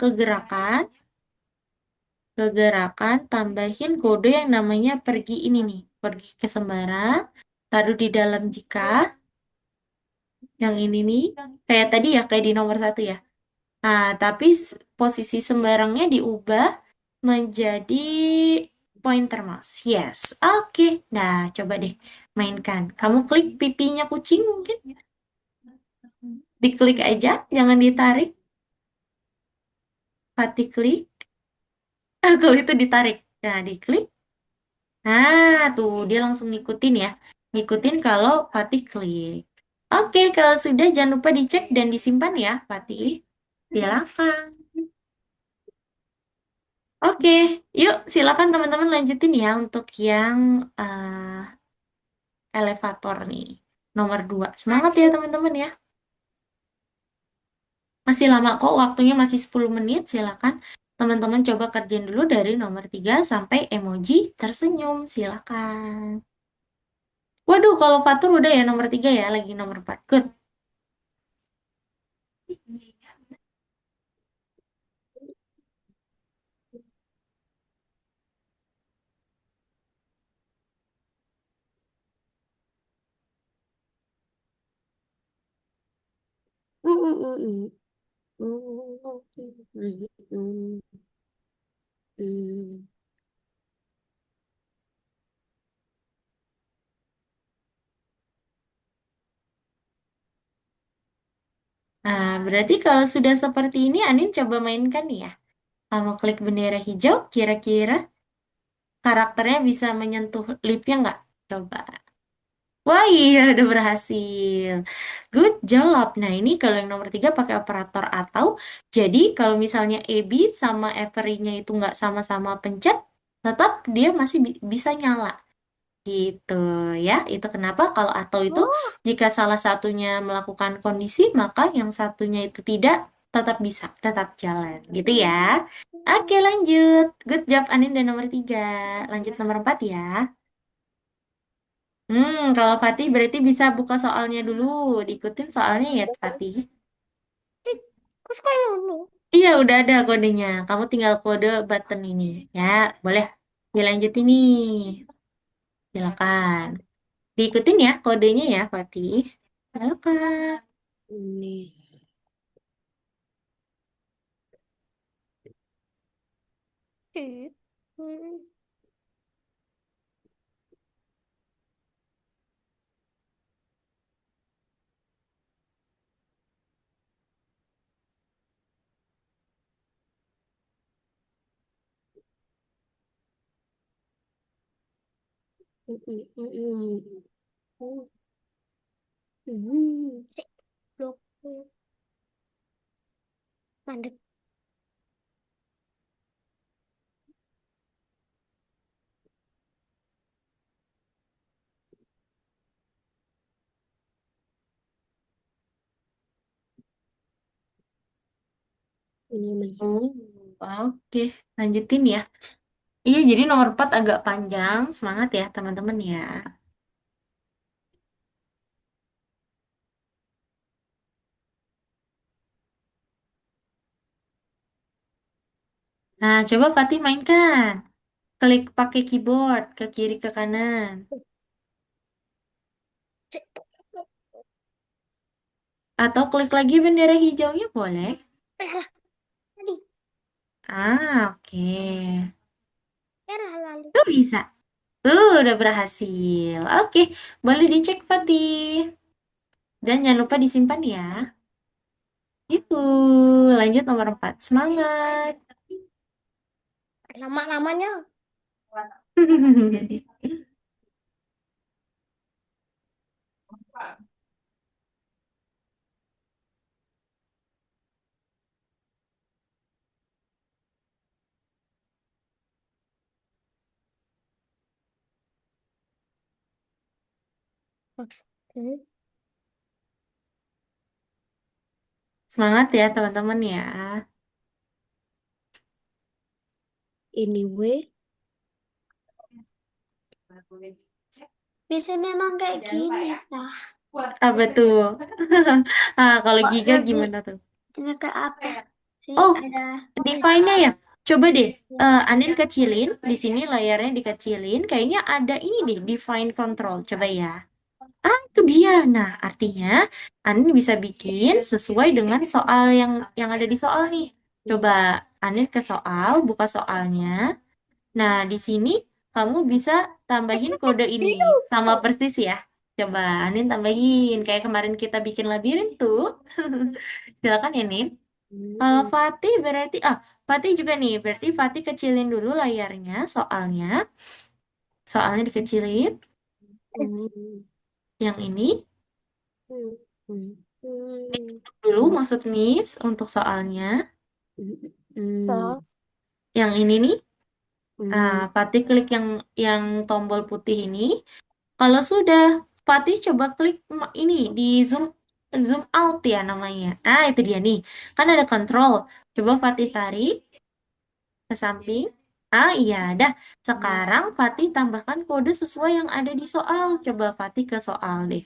tambahin kode yang namanya pergi ini nih. Pergi ke sembarang, taruh di dalam jika, yang ini nih, kayak tadi ya, kayak di nomor 1 ya. Nah, tapi posisi sembarangnya diubah menjadi Pointer mouse. Yes. Oke. Nah, coba deh mainkan. Kamu klik pipinya kucing mungkin? Diklik aja, jangan ditarik. Fatih klik. Ah, kalau itu ditarik. Nah, diklik. Nah, tuh dia langsung ngikutin ya. Ngikutin kalau Fatih klik. Oke, kalau sudah jangan lupa dicek dan disimpan ya, Fatih. Silakan. Oke, yuk silakan teman-teman lanjutin ya untuk yang elevator nih. Nomor 2. Semangat ya teman-teman ya. Masih lama kok, waktunya masih 10 menit. Silakan teman-teman coba kerjain dulu dari nomor 3 sampai emoji tersenyum. Silakan. Waduh, kalau Fatur udah ya nomor 3 ya, lagi nomor 4. Good. Nah, berarti kalau sudah seperti ini, Anin coba mainkan nih ya. Kamu klik bendera hijau, kira-kira karakternya bisa menyentuh liftnya nggak? Coba. Wah iya, udah berhasil. Good job. Nah ini kalau yang nomor 3 pakai operator atau. Jadi kalau misalnya AB sama Avery-nya itu nggak sama-sama pencet, tetap dia masih bisa nyala. Gitu ya. Itu kenapa kalau atau itu jika salah satunya melakukan kondisi, maka yang satunya itu tidak, tetap bisa, tetap jalan. Gitu ya. Oke lanjut. Good job Anin dan nomor 3. Lanjut nomor 4 ya. Kalau Fatih berarti bisa buka soalnya dulu. Diikutin soalnya ya, Fatih. Terus kayak dulu. Iya, udah ada kodenya. Kamu tinggal kode button ini. Ya, boleh. Dilanjutin nih. Silakan. Diikutin ya kodenya ya, Fatih. Silakan. Ini. Sik, blok. Mandek. Ini Oh, Mas. oke. Lanjutin ya. Iya, jadi nomor 4 agak panjang. Semangat ya, teman-teman ya. Nah, coba Fatih mainkan. Klik pakai keyboard ke kiri ke kanan. Sik. Atau klik lagi bendera hijaunya boleh. Ah, tadi. Oke. Erah lalu. Tuh bisa. Tuh, udah berhasil. Oke, boleh dicek Fatih. Dan jangan lupa disimpan ya. Itu, lanjut nomor 4. Semangat. Lama-lamanya. Hmm. Semangat ya teman-teman ya. Anyway, biasanya emang kayak gini. Nah, Apa tuh? Kalau kok Giga lebih gimana tuh? ini ke apa sih? Oh, Ada define-nya ya. Coba deh, Anin kecilin. Di sini layarnya dikecilin. Kayaknya ada ini deh, define control. Coba ya. Itu dia. Nah, artinya Anin bisa bikin sesuai dengan soal yang ada di soal nih. Coba Anin ke soal, buka soalnya. Nah, di sini kamu bisa tambahin kode ini sama persis ya. Coba Anin tambahin kayak kemarin kita bikin labirin tuh. Silakan ya, Nin. Fatih berarti Fatih juga nih. Berarti Fatih kecilin dulu layarnya, soalnya. Soalnya dikecilin. Yang ini dulu maksud Miss untuk soalnya. Yang ini nih. Fatih klik yang tombol putih ini. Kalau sudah, Fatih coba klik ini di zoom zoom out ya namanya. Itu dia nih. Kan ada kontrol. Coba Fatih tarik ke samping. Iya, dah. Sekarang Fatih tambahkan kode sesuai yang ada di soal. Coba Fatih ke soal deh.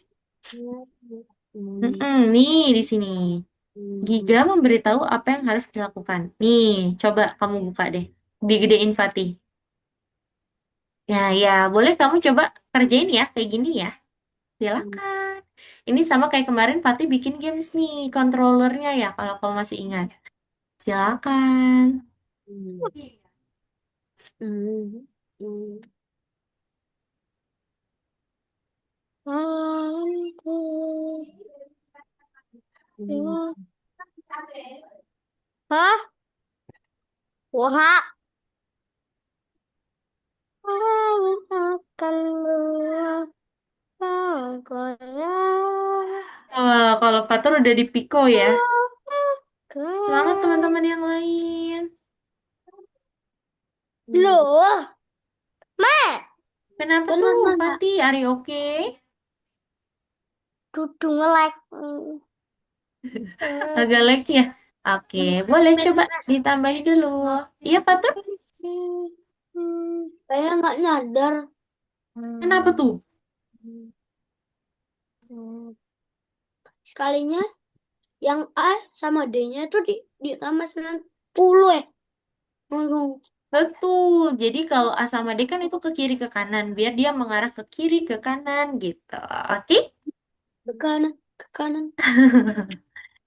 Nih di sini. Giga memberitahu apa yang harus dilakukan. Nih, coba kamu buka deh. Digedein Fatih. Ya, ya, boleh kamu coba kerjain ya, kayak gini ya. Silakan. Ini sama kayak kemarin Fatih bikin games nih, controllernya ya, kalau kamu masih ingat. Silakan. Hah? Wah, akan Wah, kalau Fatur udah di Pico ya. Semangat teman-teman yang lain. Loh, Kenapa tuh, benar Fatih? Are you okay? Dudu nge-like. Agak lag ya? Oke, boleh coba ditambahin dulu. Iya, Fatur? Saya nggak nyadar. Kenapa tuh? Sekalinya yang A sama D-nya itu ditambah 90 ya. Langsung Betul. Jadi kalau A sama D kan itu ke kiri ke kanan, biar dia mengarah ke kiri ke kanan gitu. Oke? ke kanan, ke kanan.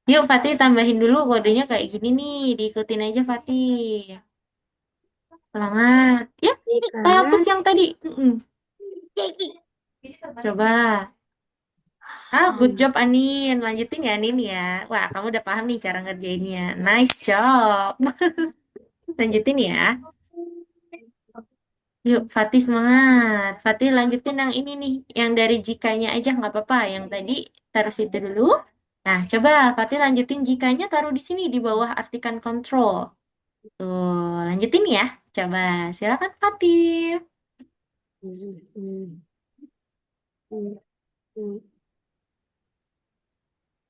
Yuk Fatih tambahin dulu kodenya kayak gini nih, diikutin aja Fatih. Semangat. Ya, Di hapus kanan. yang tadi. Coba. Good job Anin. Lanjutin ya Anin ya. Wah, kamu udah paham nih cara ngerjainnya. Nice job. Lanjutin ya. Yuk, Fatih semangat. Fatih lanjutin yang ini nih, yang dari jikanya aja nggak apa-apa. Yang tadi taruh situ dulu. Nah, coba Fatih lanjutin jikanya taruh di sini di bawah artikan control. Tuh, lanjutin ya. Coba, silakan Fatih.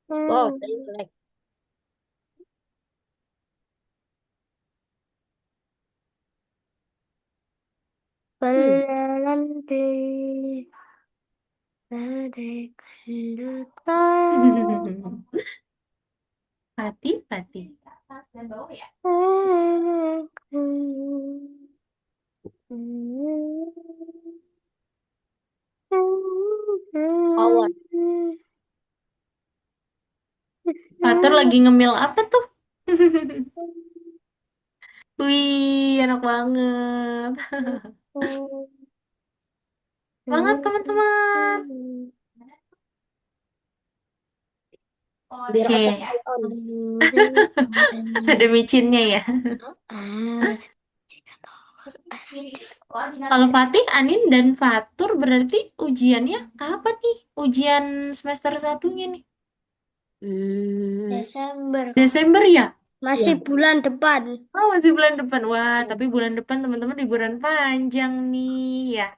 Wow, saya jelek. Berjalan di ladang kehidupan. Fatih, Fatih. Awan. Fatur lagi ngemil apa tuh? Wih, enak banget. Semangat teman-teman. Biar Oke, otaknya on. ada micinnya ya. Kalau Fatih, Anin, dan Fatur berarti ujiannya kapan nih? Ujian semester satunya nih. Desember. Desember ya? Masih bulan depan. Oh, masih bulan depan. Wah, tapi bulan depan teman-teman liburan panjang nih ya.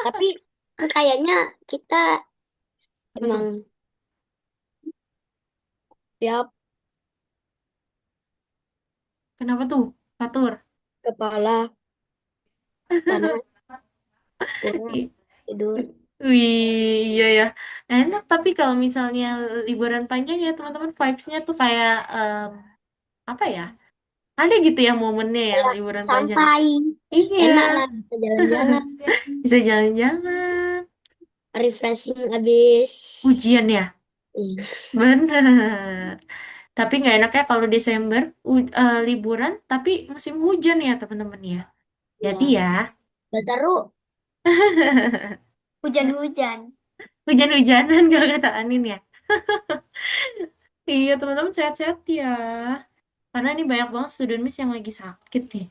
Tapi kayaknya kita Apa tuh? emang tiap Kenapa tuh, Fatur? kepala panas kurang tidur. Wih, iya ya. Enak tapi kalau misalnya liburan panjang ya teman-teman vibes-nya tuh kayak apa ya? Ada gitu ya momennya ya Ya, liburan panjang. santai. Iya, Enak lah bisa jalan-jalan. bisa jalan-jalan. Refreshing habis. Ujian ya, Iya. bener. Tapi nggak enaknya kalau Desember liburan tapi musim hujan ya teman-teman ya. Jadi Ya, ya. Gak seru. Hujan-hujan. Hujan-hujanan kalau kata Anin ya. Iya, teman-teman sehat-sehat ya. Karena ini banyak banget student miss yang lagi sakit nih.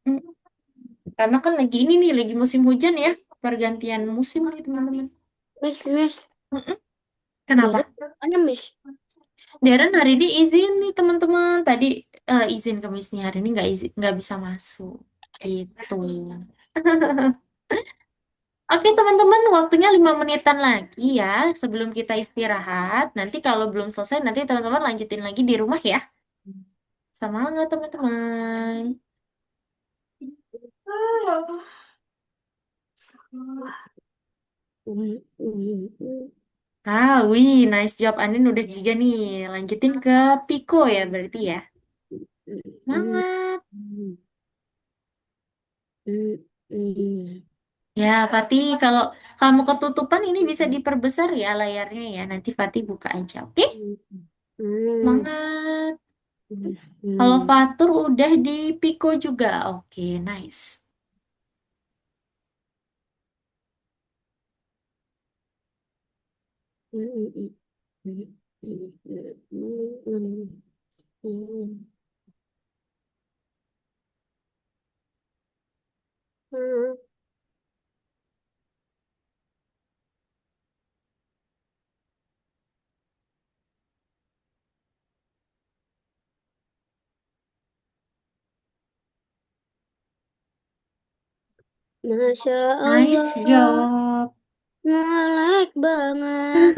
Mm, Karena kan lagi ini nih, lagi musim hujan ya. Pergantian musim nih, teman-teman. Miss. Mm-mm. Kenapa? Darren mana Miss? Darren hari ini izin nih, teman-teman. Tadi izin ke Miss nih, hari ini nggak izin, nggak bisa masuk. Gitu. Oke, teman-teman, waktunya 5 menitan lagi ya sebelum kita istirahat. Nanti kalau belum selesai, nanti teman-teman lanjutin lagi di rumah ya. Semangat, teman-teman. Ah, wih, nice job. Anin udah juga nih. Lanjutin ke Pico ya berarti ya. Semangat. Ya, Fatih, kalau kamu ketutupan ini bisa diperbesar ya layarnya ya. Nanti Fatih buka aja, oke? Semangat. Kalau Fatur udah di Pico juga. Oke, nice. Masya Nice Allah, job. ngelek banget.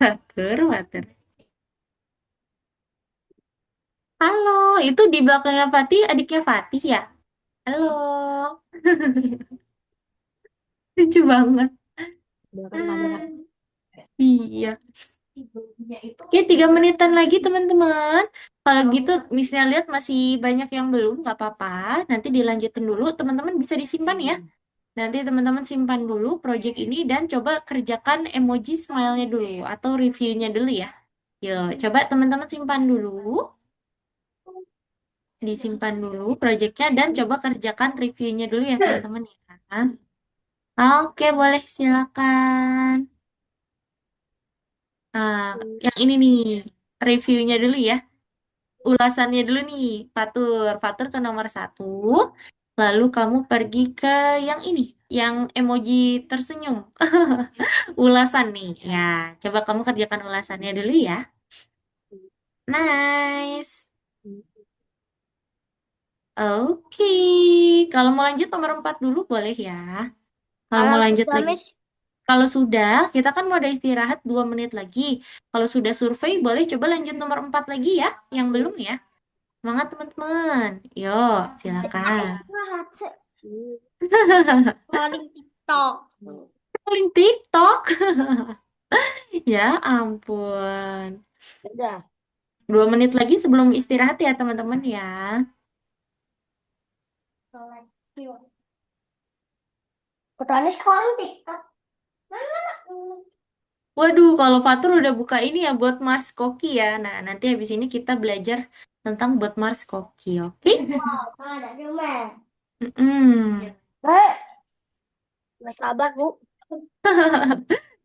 Fatur, Fatur. Halo, itu di belakangnya Fatih, adiknya Fatih ya? Halo. Lucu banget. Belakang kamera. Ah, iya. Oke, 3 menitan lagi teman-teman. Kalau gitu, misalnya lihat masih banyak yang belum, nggak apa-apa. Nanti dilanjutin dulu, teman-teman bisa disimpan ya. Nanti teman-teman simpan dulu project ini dan coba kerjakan emoji smile-nya dulu atau reviewnya dulu ya. Yuk, coba teman-teman simpan dulu. Disimpan dulu projectnya dan coba kerjakan reviewnya dulu ya teman-teman ya. Oke, boleh silakan. Nah, yang ini nih, reviewnya dulu ya. Ulasannya dulu nih, Fatur. Fatur ke nomor 1. Lalu kamu pergi ke yang ini, yang emoji tersenyum. Ulasan nih. Ya, coba kamu kerjakan ulasannya dulu ya. Nice. Oke. Kalau mau lanjut nomor 4 dulu boleh ya. Kalau mau Kalau lanjut sudah lagi. Miss, Kalau sudah, kita kan mau ada istirahat 2 menit lagi. Kalau sudah survei, boleh coba lanjut nomor 4 lagi ya. Yang belum ya. Semangat teman-teman. Yo, silakan. istirahat sih. paling TikTok. Paling TikTok. Ya ampun. Udah. 2 menit lagi sebelum istirahat ya teman-teman ya. Katanya sekarang TikTok. Waduh, kalau Fatur udah buka ini ya buat Mars Koki ya. Nah, nanti habis ini kita belajar tentang buat Mars Koki, oke? Wow, ada di rumah. Mm-mm. Eh, Gak sabar, Bu.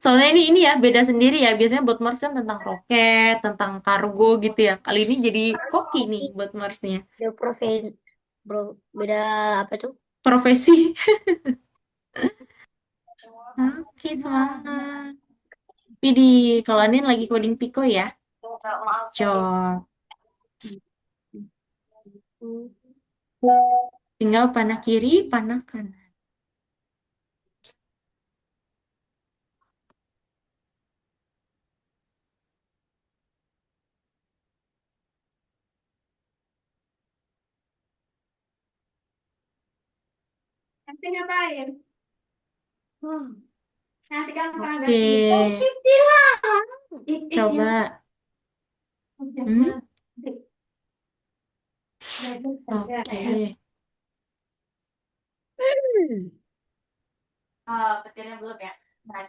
Soalnya ini ya beda sendiri ya. Biasanya buat Mars kan tentang roket, tentang kargo gitu ya. Kali ini jadi koki nih buat Marsnya. Beda profil, bro. Beda apa tuh? Profesi. Oke, semangat. Widih, kalau Anin lagi coding Pico ya. Nice job. Tinggal panah kiri, panah kanan. nanti ngapain? Hmm. Nanti kan pernah Oke, ganti. Istirahat. coba. Hmm? Oke. Ah, petirnya belum ya. Nah,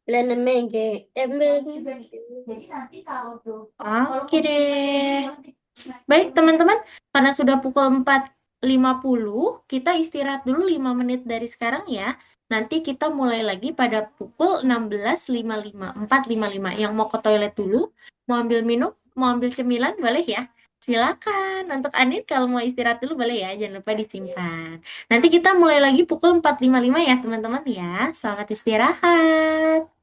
Lenemenge, juga nih. Jadi nanti kalau oke deh. Baik, teman-teman, karena sudah pukul 4.50, kita istirahat dulu 5 menit dari sekarang ya. Nanti kita mulai lagi pada pukul 16.55, 4.55. Yang mau ke toilet dulu, mau ambil minum, mau ambil cemilan, boleh ya? Silakan. Untuk Anin, kalau mau istirahat dulu boleh ya, jangan lupa disimpan. Nanti kita mulai lagi pukul 4.55 ya, teman-teman ya. Selamat istirahat.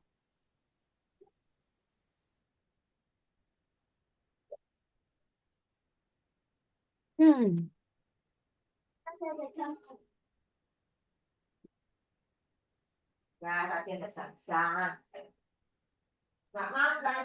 Hmm. Nah, tapi ada sangat. Nggak makan.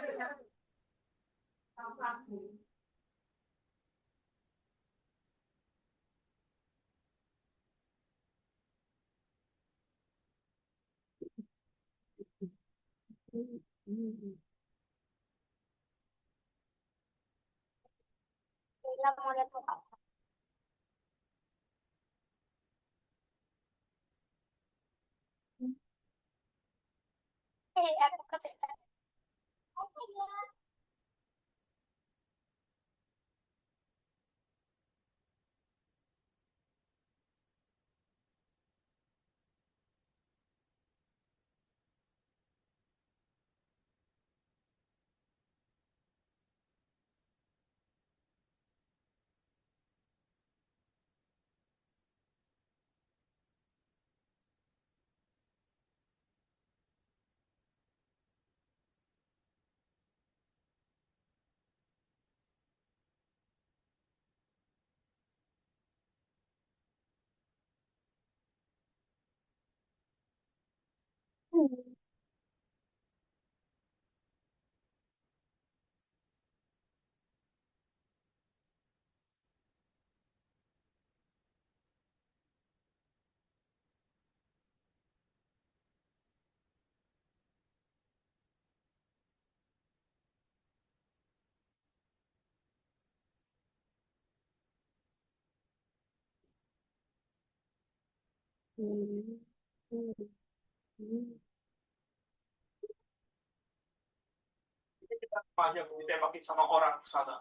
Banyak ditembakin sama orang sana.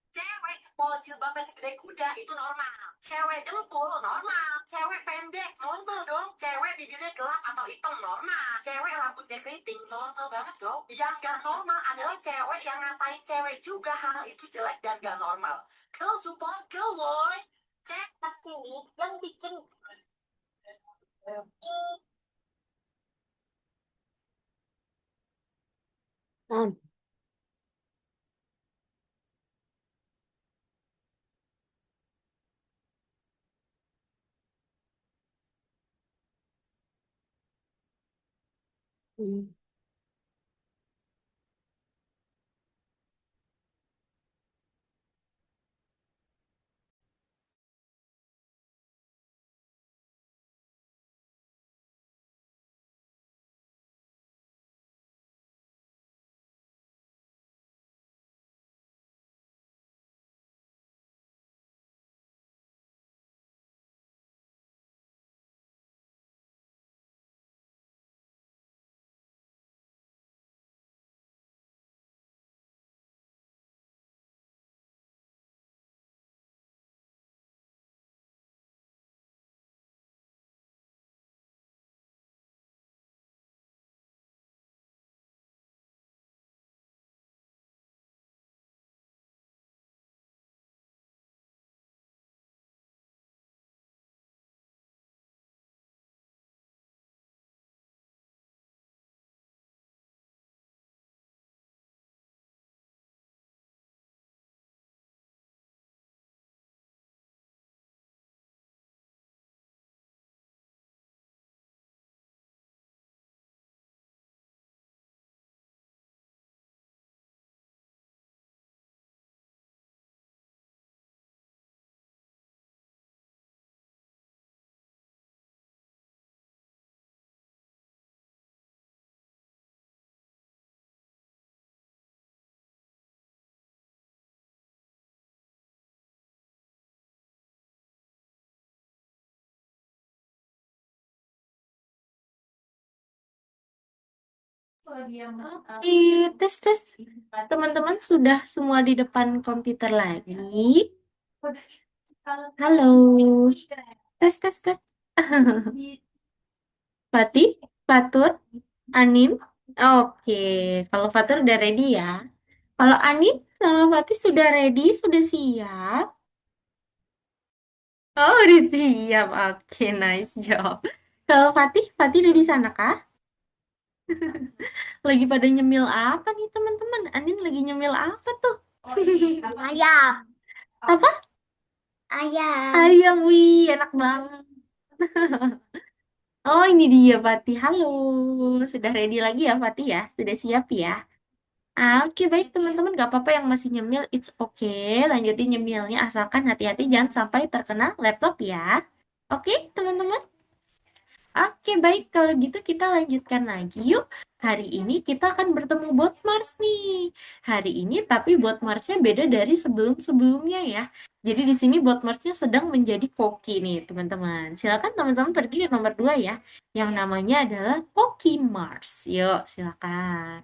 Cewek jempol jilbabnya segede kuda itu normal. Cewek dengkul normal. Cewek pendek normal dong. Cewek bibirnya gelap atau hitam normal. Cewek rambutnya keriting normal banget dong. Yang gak normal adalah cewek yang ngatain cewek juga. Hal itu jelek dan gak normal. Girl support girl boy. Cek pas ini yang bikin Ah. Hmm. Oke, tes. Teman-teman sudah semua di depan komputer lagi? Halo. Tes. Fatih, Fatur, Anin. Oke, kalau Fatur udah ready ya. Kalau Anin sama Fatih sudah ready, sudah siap. Oh, udah siap. Oke, nice job. Kalau Fatih udah di sana kah? Lagi pada nyemil apa nih teman-teman? Anin lagi nyemil apa tuh? Ayam. Apa? Ayam. Ayam, wih, enak banget. Oh, ini dia Fatih. Halo, sudah ready lagi ya Fatih ya? Sudah siap ya? Oke, baik teman-teman. Gak apa-apa yang masih nyemil, it's okay. Lanjutin nyemilnya, asalkan hati-hati jangan sampai terkena laptop ya. Oke, teman-teman? Oke, baik. Kalau gitu kita lanjutkan lagi yuk. Hari ini kita akan bertemu bot Mars nih. Hari ini tapi bot Marsnya beda dari sebelum-sebelumnya ya. Jadi di sini bot Marsnya sedang menjadi koki nih, teman-teman. Silakan teman-teman pergi ke nomor 2 ya. Yang namanya adalah Koki Mars. Yuk, silakan.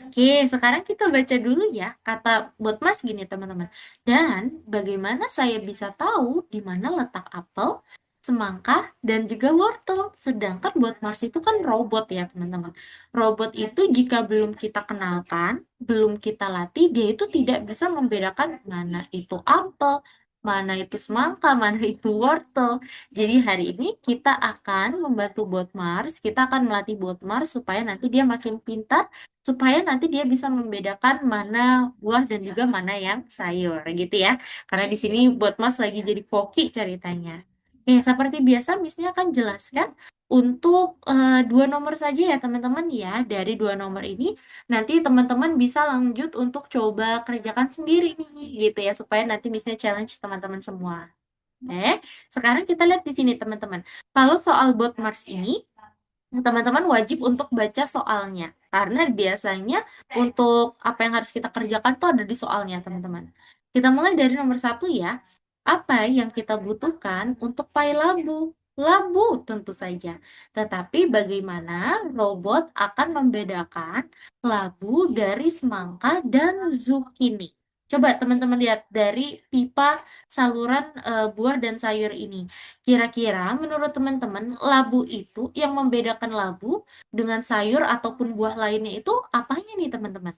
Oke, sekarang kita baca dulu ya kata bot Mars gini teman-teman. Dan bagaimana saya bisa tahu di mana letak apel, semangka, dan juga wortel. Sedangkan bot Mars itu kan robot ya teman-teman. Robot itu jika belum kita kenalkan, belum kita latih, dia itu tidak bisa membedakan mana itu apel, mana itu semangka, mana itu wortel. Jadi hari ini kita akan membantu bot Mars, kita akan melatih bot Mars supaya nanti dia makin pintar supaya nanti dia bisa membedakan mana buah dan juga mana yang sayur gitu ya. Karena di sini buat Mas lagi jadi koki ceritanya. Oke, seperti biasa Missnya akan jelaskan untuk dua nomor saja ya teman-teman ya. Dari dua nomor ini nanti teman-teman bisa lanjut untuk coba kerjakan sendiri nih gitu ya supaya nanti Missnya challenge teman-teman semua. Sekarang kita lihat di sini teman-teman. Kalau soal bot Mars ini teman-teman wajib untuk baca soalnya karena biasanya untuk apa yang harus kita kerjakan tuh ada di soalnya teman-teman. Kita mulai dari nomor 1 ya. Apa yang kita butuhkan untuk pai labu? Labu tentu saja. Tetapi bagaimana robot akan membedakan labu dari semangka dan zucchini? Coba teman-teman lihat dari pipa saluran buah dan sayur ini. Kira-kira menurut teman-teman, labu itu yang membedakan labu dengan sayur ataupun buah lainnya itu apanya nih teman-teman?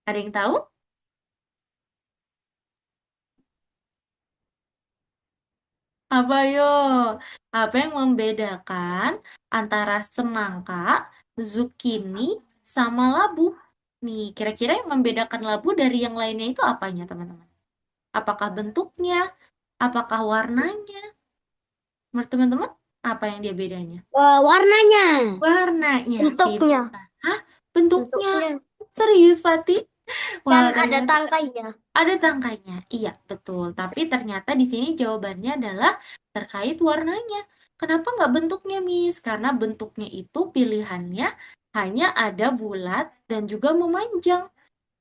Ada yang tahu? Apa yo? Apa yang membedakan antara semangka, zucchini, sama labu? Nih, kira-kira yang membedakan labu dari yang lainnya itu apanya teman-teman? Apakah bentuknya? Apakah warnanya? Menurut teman-teman, apa yang dia bedanya? Warnanya. Warnanya. Bentuknya. Hah? Bentuknya. Bentuknya. Serius, Fatih? Dan Wah, ada ternyata tangkainya. ada tangkainya. Iya, betul. Tapi ternyata di sini jawabannya adalah terkait warnanya. Kenapa nggak bentuknya, Miss? Karena bentuknya itu pilihannya hanya ada bulat dan juga memanjang.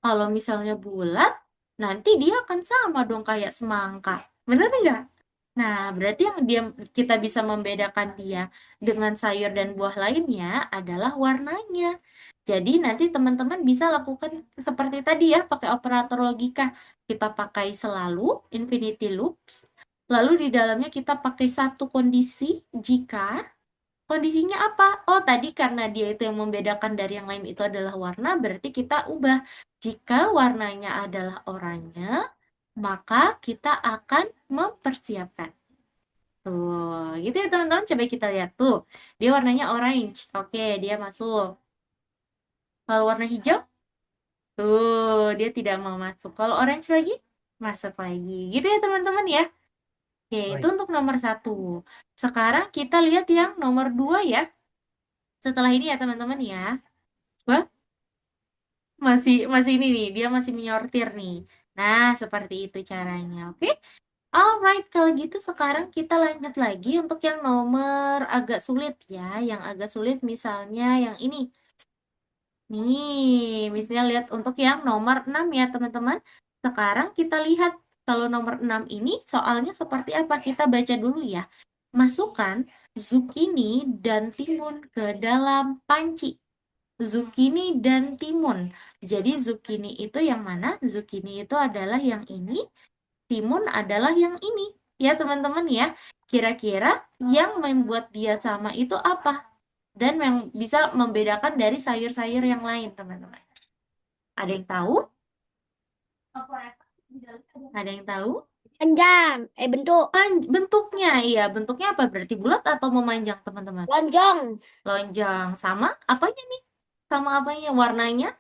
Kalau misalnya bulat, nanti dia akan sama dong kayak semangka. Bener nggak? Nah, berarti yang kita bisa membedakan dia dengan sayur dan buah lainnya adalah warnanya. Jadi nanti teman-teman bisa lakukan seperti tadi ya, pakai operator logika. Kita pakai selalu infinity loops. Lalu di dalamnya kita pakai satu kondisi jika kondisinya apa? Oh, tadi karena dia itu yang membedakan dari yang lain itu adalah warna, berarti kita ubah. Jika warnanya adalah oranye, maka kita akan mempersiapkan. Tuh, gitu ya teman-teman. Coba kita lihat tuh. Dia warnanya orange. Oke, dia masuk. Kalau warna hijau, tuh, dia tidak mau masuk. Kalau orange lagi, masuk lagi. Gitu ya teman-teman ya. Oke, itu untuk nomor 1. Sekarang kita lihat yang nomor 2 ya. Setelah ini ya teman-teman ya. Wah, masih ini nih, dia masih menyortir nih. Nah, seperti itu caranya. Oke? Alright, kalau gitu sekarang kita lanjut lagi untuk yang nomor agak sulit ya. Yang agak sulit misalnya yang ini. Nih, misalnya lihat untuk yang nomor 6 ya teman-teman. Sekarang kita lihat kalau nomor 6 ini soalnya seperti apa. Kita baca dulu ya. Masukkan zucchini dan timun ke dalam panci. Zucchini dan timun. Jadi zucchini itu yang mana? Zucchini itu adalah yang ini, timun adalah yang ini. Ya teman-teman ya. Kira-kira yang membuat dia sama itu apa? Dan yang bisa membedakan dari sayur-sayur yang lain, teman-teman. Ada yang tahu? Ada yang tahu? Panjang. Bentuk. Bentuknya, iya. Bentuknya apa? Berarti bulat atau memanjang, teman-teman? Lonjong. Lonjong. Sama apanya nih? Sama apanya? Warnanya?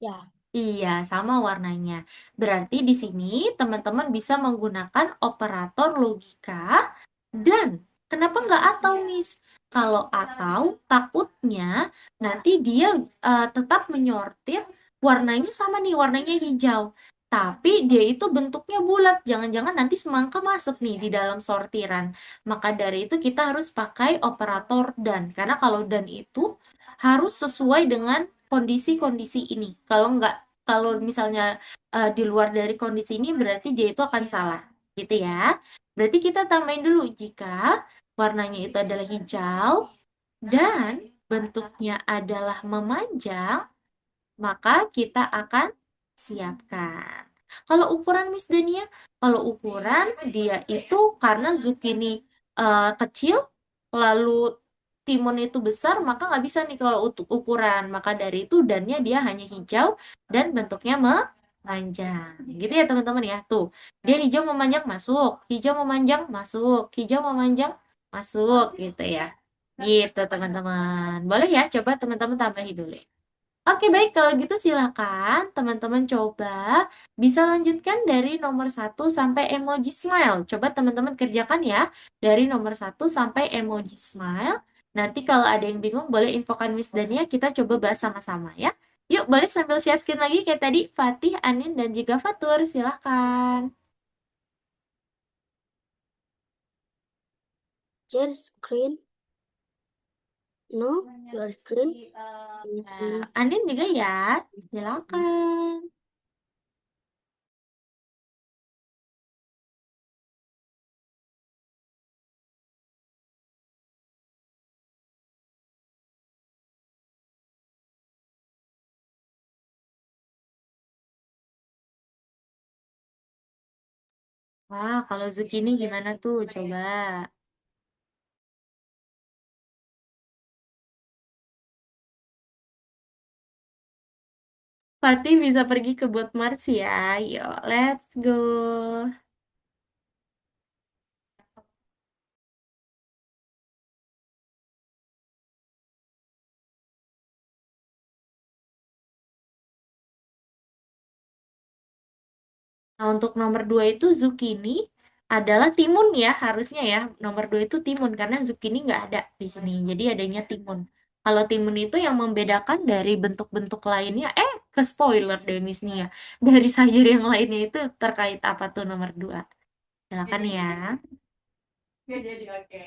Ya. Iya, sama warnanya. Berarti di sini teman-teman bisa menggunakan operator logika dan kenapa nggak atau, Miss? Kalau atau, takutnya nanti dia tetap menyortir warnanya sama nih, warnanya hijau. Tapi dia itu bentuknya bulat. Jangan-jangan nanti semangka masuk nih di dalam sortiran. Maka dari itu kita harus pakai operator dan. Karena kalau dan itu harus sesuai dengan kondisi-kondisi ini. Kalau misalnya di luar dari kondisi ini berarti dia itu akan salah, gitu ya. Berarti kita tambahin dulu jika warnanya itu adalah hijau dan bentuknya adalah memanjang, maka kita akan siapkan. Kalau ukuran Miss Dania, kalau ukuran dia itu karena zucchini kecil, lalu timun itu besar, maka nggak bisa nih kalau untuk ukuran. Maka dari itu dannya dia hanya hijau dan bentuknya memanjang. Gitu ya teman-teman ya. Tuh, dia hijau memanjang masuk, hijau memanjang masuk, hijau memanjang masuk gitu ya. Gitu teman-teman. Boleh ya coba teman-teman tambahin dulu. Oke, baik. Kalau gitu silakan teman-teman coba bisa lanjutkan dari nomor 1 sampai emoji smile. Coba teman-teman kerjakan ya dari nomor 1 sampai emoji smile. Nanti kalau ada yang bingung boleh infokan Miss Dania, kita coba bahas sama-sama ya. Yuk, boleh sambil share screen lagi kayak tadi Fatih, Anin, dan juga Fatur. Silakan. Share screen. No, your screen. Anin juga ya. Silakan. Wah, kalau zucchini gimana tuh? Coba. Fatih bisa pergi ke Bot Mars ya. Yuk, let's go. Nah, untuk nomor 2 itu zucchini adalah timun ya, harusnya ya. Nomor 2 itu timun, karena zucchini nggak ada di sini. Jadi adanya timun. Kalau timun itu yang membedakan dari bentuk-bentuk lainnya, ke spoiler deh Miss Nia. Dari sayur yang lainnya itu terkait apa tuh nomor 2? Silakan ya. Nggak jadi, oke.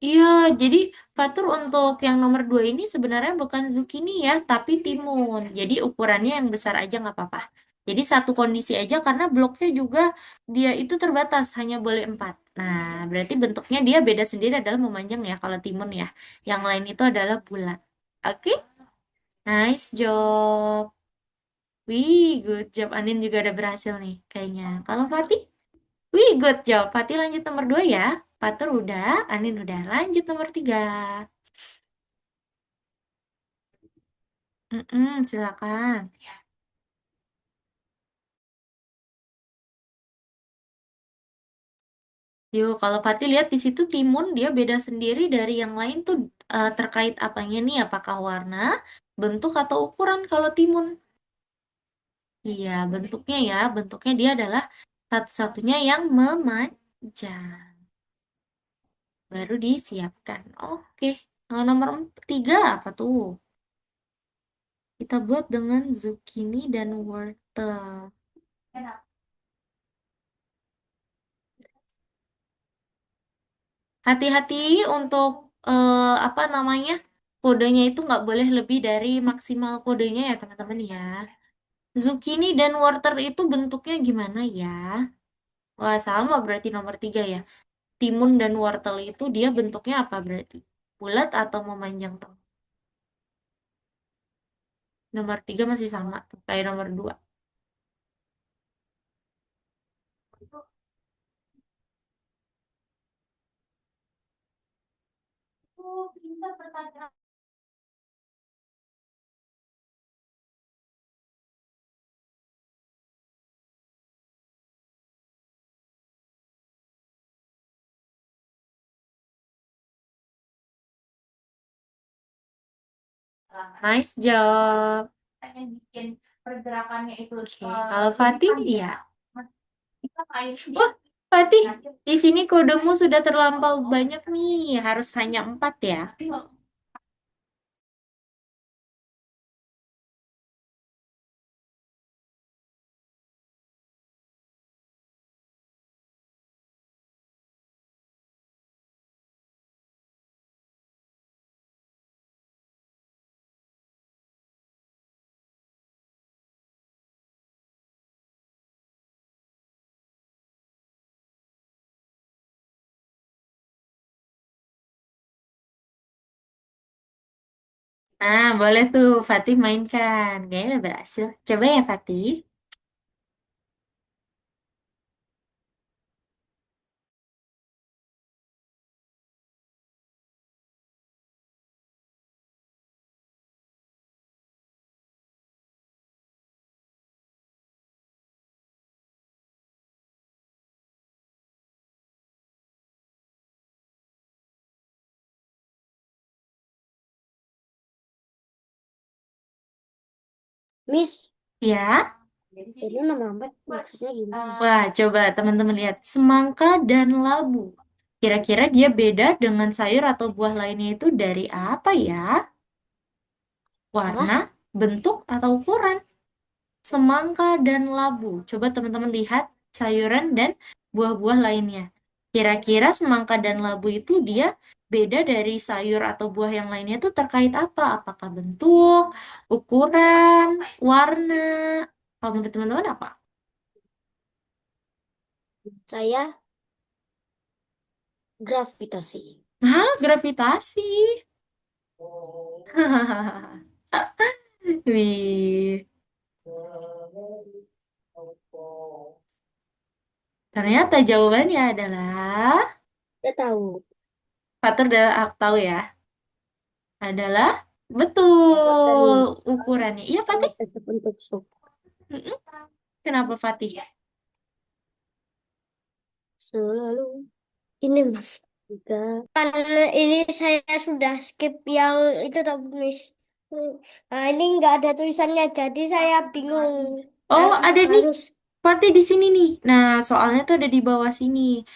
Iya, jadi Fatur untuk yang nomor 2 ini sebenarnya bukan zucchini ya, tapi timun. Jadi ukurannya yang besar aja nggak apa-apa. Jadi satu kondisi aja karena bloknya juga dia itu terbatas, hanya boleh 4. Nah, berarti bentuknya dia beda sendiri adalah memanjang ya kalau timun ya. Yang lain itu adalah bulat. Oke? Nice job. Wih, good job. Anin juga udah berhasil nih kayaknya. Kalau Fatih? Wih, good job. Fatih lanjut nomor 2 ya. Fatur udah, Anin udah. Lanjut nomor 3. Silakan. Yuk, kalau Fatih lihat di situ timun dia beda sendiri dari yang lain tuh terkait apanya nih? Apakah warna, bentuk atau ukuran kalau timun? Iya, bentuknya ya. Bentuknya dia adalah satu-satunya yang memanjang. Baru disiapkan. Oke. Nomor tiga apa tuh? Kita buat dengan zucchini dan wortel. Hati-hati untuk apa namanya? Kodenya itu nggak boleh lebih dari maksimal kodenya ya teman-teman ya. Zucchini dan wortel itu bentuknya gimana ya? Wah, sama berarti nomor tiga ya. Timun dan wortel itu dia bentuknya apa berarti? Bulat atau memanjang tuh? Nomor tiga masih sama tuh, kayak nomor dua. Oh, pintar pertanyaan. Nice job. Pengen bikin pergerakannya itu. Oke, kalau Fatih ya. Wah, Fatih, di sini kodemu sudah terlampau banyak nih. Harus hanya 4 ya. Nah, boleh tuh Fatih mainkan. Kayaknya udah berhasil. Coba ya Fatih. Miss, Ya. itu nomor 4 maksudnya gimana? Wah, coba teman-teman lihat. Semangka dan labu. Kira-kira dia beda dengan sayur atau buah lainnya itu dari apa ya? Warna, Apa? bentuk, atau ukuran? Semangka dan labu. Coba teman-teman lihat sayuran dan buah-buah lainnya. Kira-kira semangka dan labu itu dia beda dari sayur atau buah yang lainnya itu terkait apa? Apakah bentuk, ukuran, warna? Kalau menurut teman-teman apa? Saya gravitasi. Hah, gravitasi. Wih, ternyata jawabannya adalah Saya tahu. Fatur udah aku tahu ya. Adalah Tadi betul ukurannya. Iya, Fatih. sangat cocok untuk sup. Mm-mm. Kenapa Fatih? Selalu ini Mas. Karena ini saya sudah skip yang itu tuh Miss. Nah, ini nggak ada tulisannya, jadi saya bingung. Oh, ada nih. Harus Fatih di sini nih. Nah, soalnya tuh ada di bawah sini.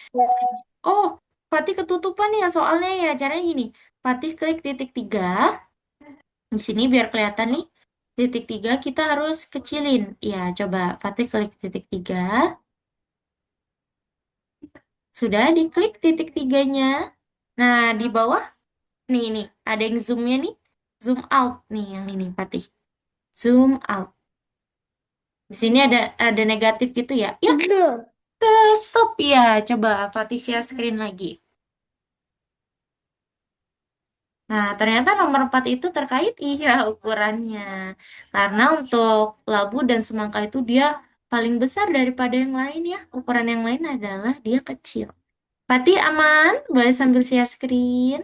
Oh, Fatih ketutupan ya soalnya ya. Caranya gini. Fatih klik titik tiga. Di sini biar kelihatan nih. Titik tiga kita harus kecilin. Ya, coba Fatih klik titik tiga. Sudah diklik titik tiganya. Nah, di bawah nih, ada yang zoomnya nih. Zoom out nih yang ini, Fatih. Zoom out. Di sini ada negatif gitu ya. Ya, bener. stop ya. Coba Fatih share screen lagi. Nah, ternyata nomor 4 itu terkait iya ukurannya. Karena untuk labu dan semangka itu dia paling besar daripada yang lain ya. Ukuran yang lain adalah dia kecil. Fatih aman? Boleh sambil share screen?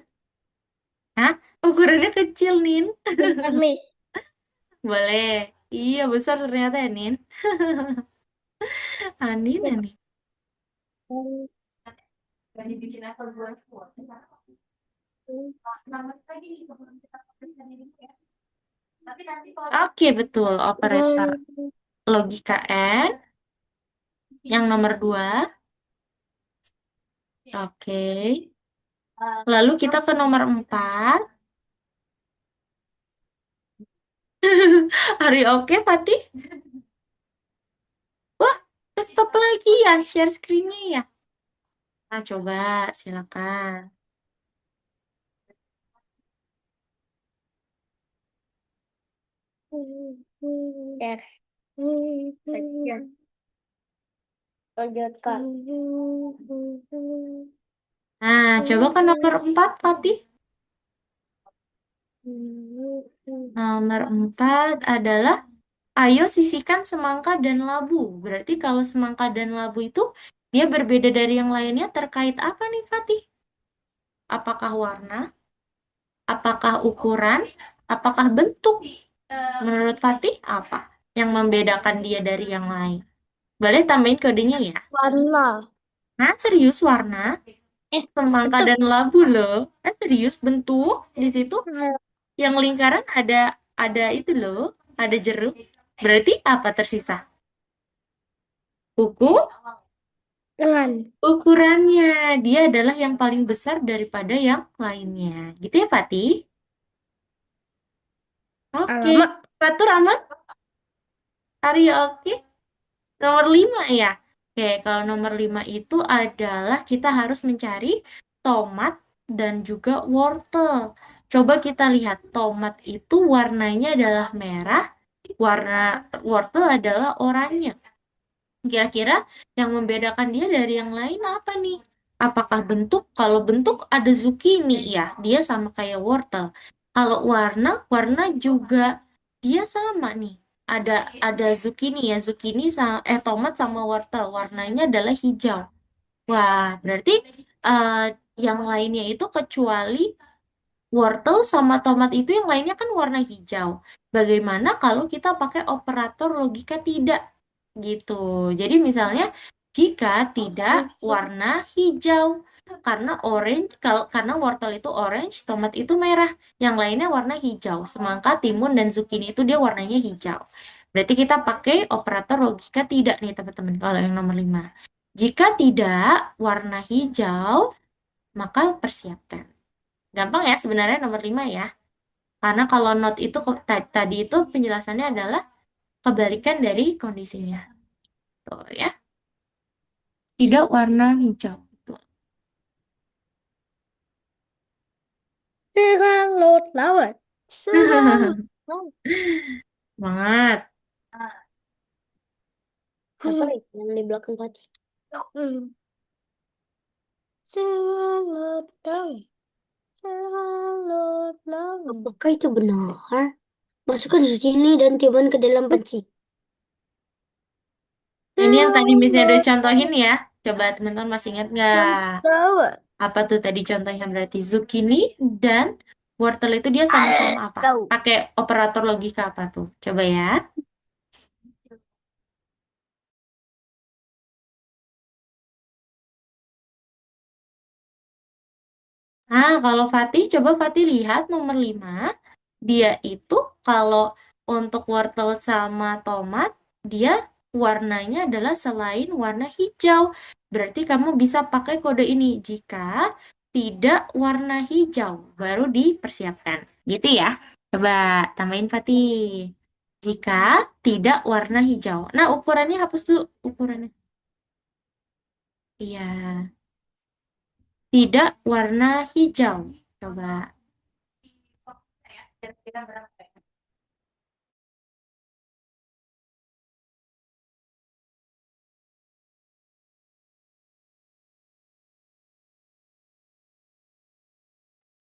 Nah, ukurannya kecil, Nin. Bentar, Miss. Boleh. Iya, besar ternyata ya, Nin. Anin, Anin. Gak dibikin apple buat Oke, betul. Operator logika N. Yang nomor 2. Oke. Lalu kita ke nomor 4. Are you okay, Fatih? Wah, stop lagi ya share screen-nya ya. Nah, coba silakan. Ya. Lanjutkan. Nah, coba ke nomor 4, Fatih. Nomor 4 adalah ayo sisihkan semangka dan labu. Berarti kalau semangka dan labu itu dia berbeda dari yang lainnya terkait apa nih, Fatih? Apakah warna? Apakah ukuran? Apakah bentuk? Menurut Fatih, apa yang membedakan dia dari yang lain? Boleh tambahin kodenya ya. Warna. Nah, serius warna? Semangka Bentuk. dan labu loh. Serius bentuk di situ yang lingkaran ada itu loh, ada jeruk. Berarti apa tersisa? Buku Dengan. ukurannya. Dia adalah yang paling besar daripada yang lainnya. Gitu ya, Fatih? Oke. Alamak. Fatur aman? Arya oke? Nomor 5 ya. Oke, kalau nomor 5 itu adalah kita harus mencari tomat dan juga wortel. Coba kita lihat, tomat itu warnanya adalah merah, warna wortel adalah oranye. Kira-kira yang membedakan dia dari yang lain apa nih? Apakah bentuk? Kalau bentuk ada zucchini ya, dia sama kayak wortel. Kalau warna, warna juga dia sama nih. Ada zucchini ya, zucchini sama tomat sama wortel. Warnanya adalah hijau. Wah, berarti eh, yang lainnya itu kecuali wortel sama tomat itu yang lainnya kan warna hijau. Bagaimana kalau kita pakai operator logika tidak? Gitu. Jadi misalnya jika tidak warna hijau karena orange kalau karena wortel itu orange, tomat itu merah, yang lainnya warna hijau. Semangka, timun dan zucchini itu dia warnanya hijau. Berarti kita pakai operator logika tidak nih teman-teman kalau yang nomor 5. Jika tidak warna hijau, maka persiapkan. Gampang ya sebenarnya nomor 5 ya. Karena kalau not itu tadi itu penjelasannya adalah kebalikan dari kondisinya. Tuh ya. Tidak warna hijau. Tuh. Serang laut. Serang laut. Semangat. Apa yang di belakang Fatih? Serang laut. Serang laut. Apakah itu benar? Masukkan zucchini dan timun ke dalam panci. Ini yang tadi Miss-nya udah contohin ya. Coba teman-teman masih ingat nggak? Laut. Apa tuh tadi contohnya berarti zucchini dan wortel itu dia sama-sama apa? Tahu. Pakai operator logika apa tuh? Coba ya. Nah, kalau Fatih, coba Fatih lihat nomor 5. Dia itu kalau untuk wortel sama tomat, dia warnanya adalah selain warna hijau. Berarti kamu bisa pakai kode ini. Jika tidak warna hijau, baru dipersiapkan. Gitu ya. Coba tambahin Fatih. Jika tidak warna hijau. Nah, ukurannya hapus dulu ukurannya. Iya. Tidak warna hijau. Coba. Kira-kira berapa ya?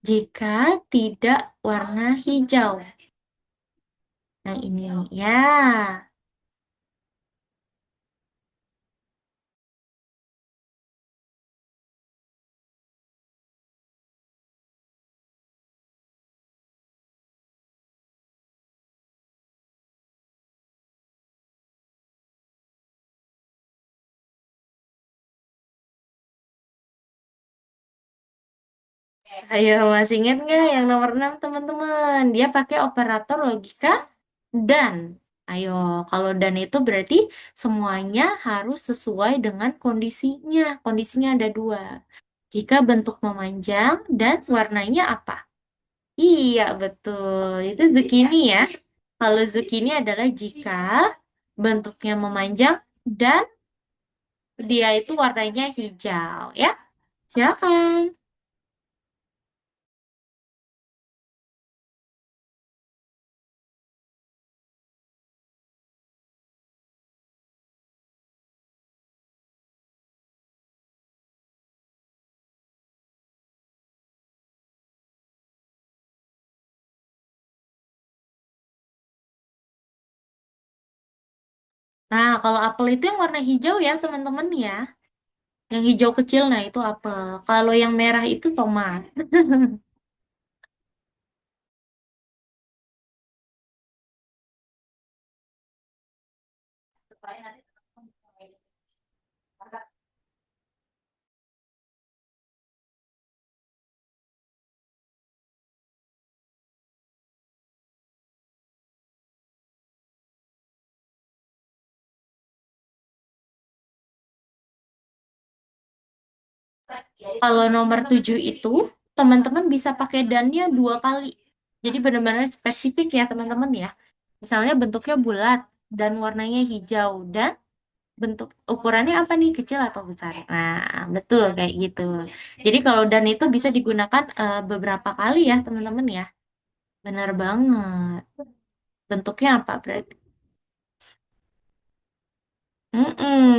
Jika tidak warna hijau. Yang ini ya. Ayo masih ingat nggak yang nomor 6 teman-teman? Dia pakai operator logika dan. Ayo, kalau dan itu berarti semuanya harus sesuai dengan kondisinya. Kondisinya ada dua. Jika bentuk memanjang dan warnanya apa? Iya, betul. Itu zucchini ya. Kalau zucchini adalah jika bentuknya memanjang dan dia itu warnanya hijau, ya. Silakan. Nah, kalau apel itu yang warna hijau ya, teman-teman ya. Yang hijau kecil, nah itu apel. Kalau yang merah itu tomat. Kalau nomor 7 itu, teman-teman bisa pakai dannya 2 kali. Jadi benar-benar spesifik ya, teman-teman ya. Misalnya bentuknya bulat dan warnanya hijau. Dan bentuk ukurannya apa nih, kecil atau besar? Nah, betul kayak gitu. Jadi kalau dan itu bisa digunakan beberapa kali ya, teman-teman ya. Benar banget. Bentuknya apa berarti?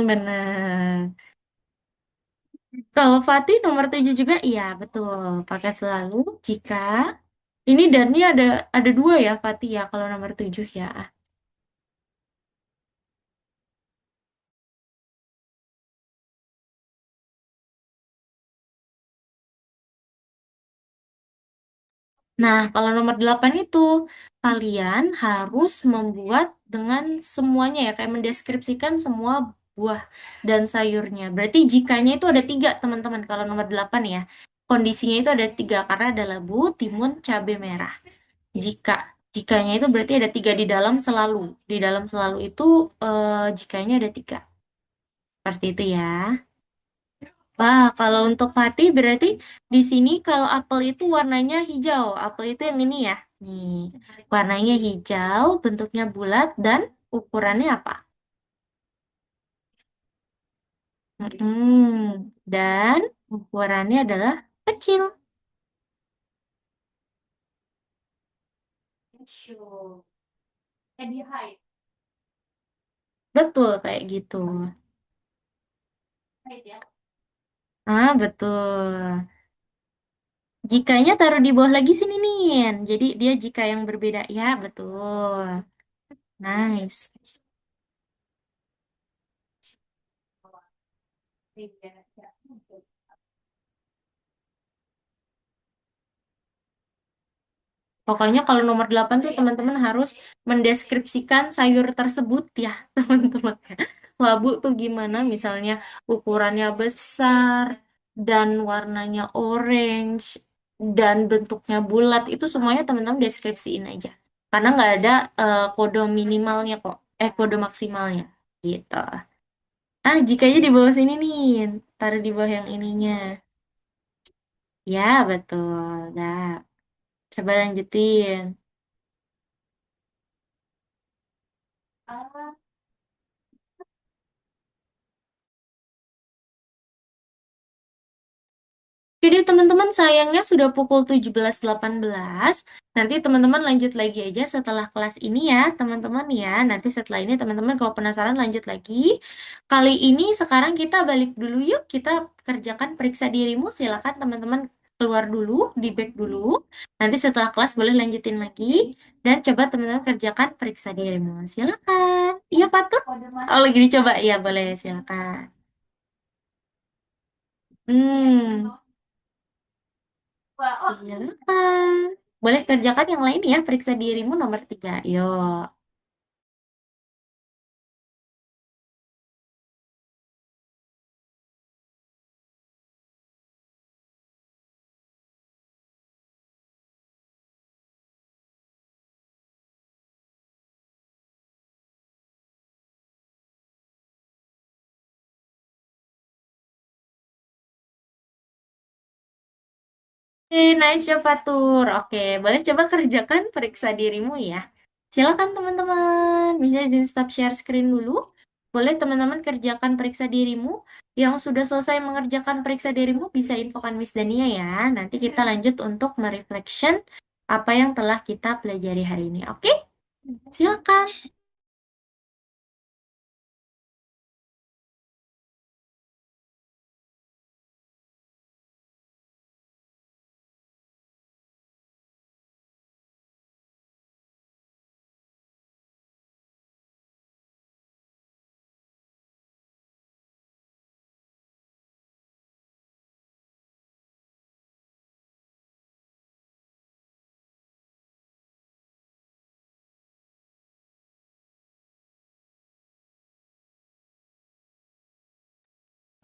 Benar. Kalau Fatih nomor 7 juga, iya betul. Pakai selalu jika ini dannya ada 2 ya, Fatih ya, kalau nomor 7 ya. Nah, kalau nomor 8 itu, kalian harus membuat dengan semuanya ya, kayak mendeskripsikan semua buah dan sayurnya. Berarti jikanya itu ada 3, teman-teman, kalau nomor 8 ya. Kondisinya itu ada 3, karena ada labu, timun, cabai merah. Jika, jikanya itu berarti ada 3 di dalam selalu. Di dalam selalu itu jikanya ada 3. Seperti itu ya. Wah, kalau untuk Fatih berarti di sini kalau apel itu warnanya hijau. Apel itu yang ini ya. Nih, warnanya hijau, bentuknya bulat dan ukurannya apa? Dan ukurannya adalah kecil. Betul kayak gitu. Ah, betul. Jikanya taruh di bawah lagi sini nih. Jadi dia jika yang berbeda. Ya, betul. Nice. Pokoknya kalau nomor 8 tuh teman-teman harus mendeskripsikan sayur tersebut ya, teman-teman. Labu tuh gimana? Misalnya ukurannya besar dan warnanya orange dan bentuknya bulat. Itu semuanya teman-teman deskripsiin aja. Karena nggak ada kode minimalnya kok. Kode maksimalnya. Gitu. Ah, jikanya di bawah sini nih. Taruh di bawah yang ininya. Ya, betul. Nah, coba lanjutin. Jadi teman-teman sayangnya sudah pukul 17.18. Nanti teman-teman lanjut lagi aja setelah kelas ini ya teman-teman ya. Nanti setelah ini teman-teman kalau penasaran lanjut lagi. Kali ini sekarang kita balik dulu yuk. Kita kerjakan periksa dirimu. Silakan teman-teman keluar dulu, di back dulu. Nanti setelah kelas boleh lanjutin lagi. Dan coba teman-teman kerjakan periksa dirimu. Silakan. Iya Fatur? Oh lagi dicoba. Iya boleh silakan. Hmm. Silakan. Boleh kerjakan yang lain ya, periksa dirimu nomor 3. Yuk. Oke, nice job, Fatur. Oke, boleh coba kerjakan periksa dirimu ya. Silakan teman-teman. Misalnya izin stop share screen dulu. Boleh teman-teman kerjakan periksa dirimu. Yang sudah selesai mengerjakan periksa dirimu bisa infokan Miss Dania ya. Nanti kita lanjut untuk mereflection apa yang telah kita pelajari hari ini. Oke? Silakan.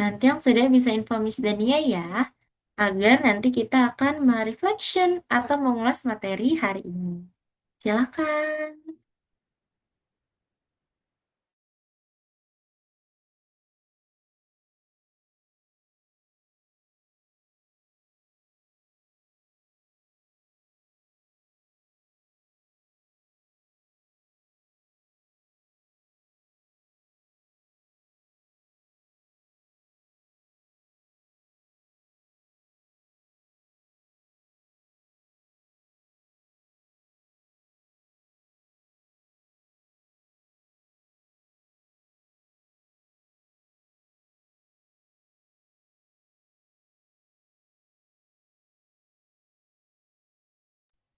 Nanti yang sudah bisa info Miss Dania ya. Agar nanti kita akan mereflection atau mengulas materi hari ini. Silakan.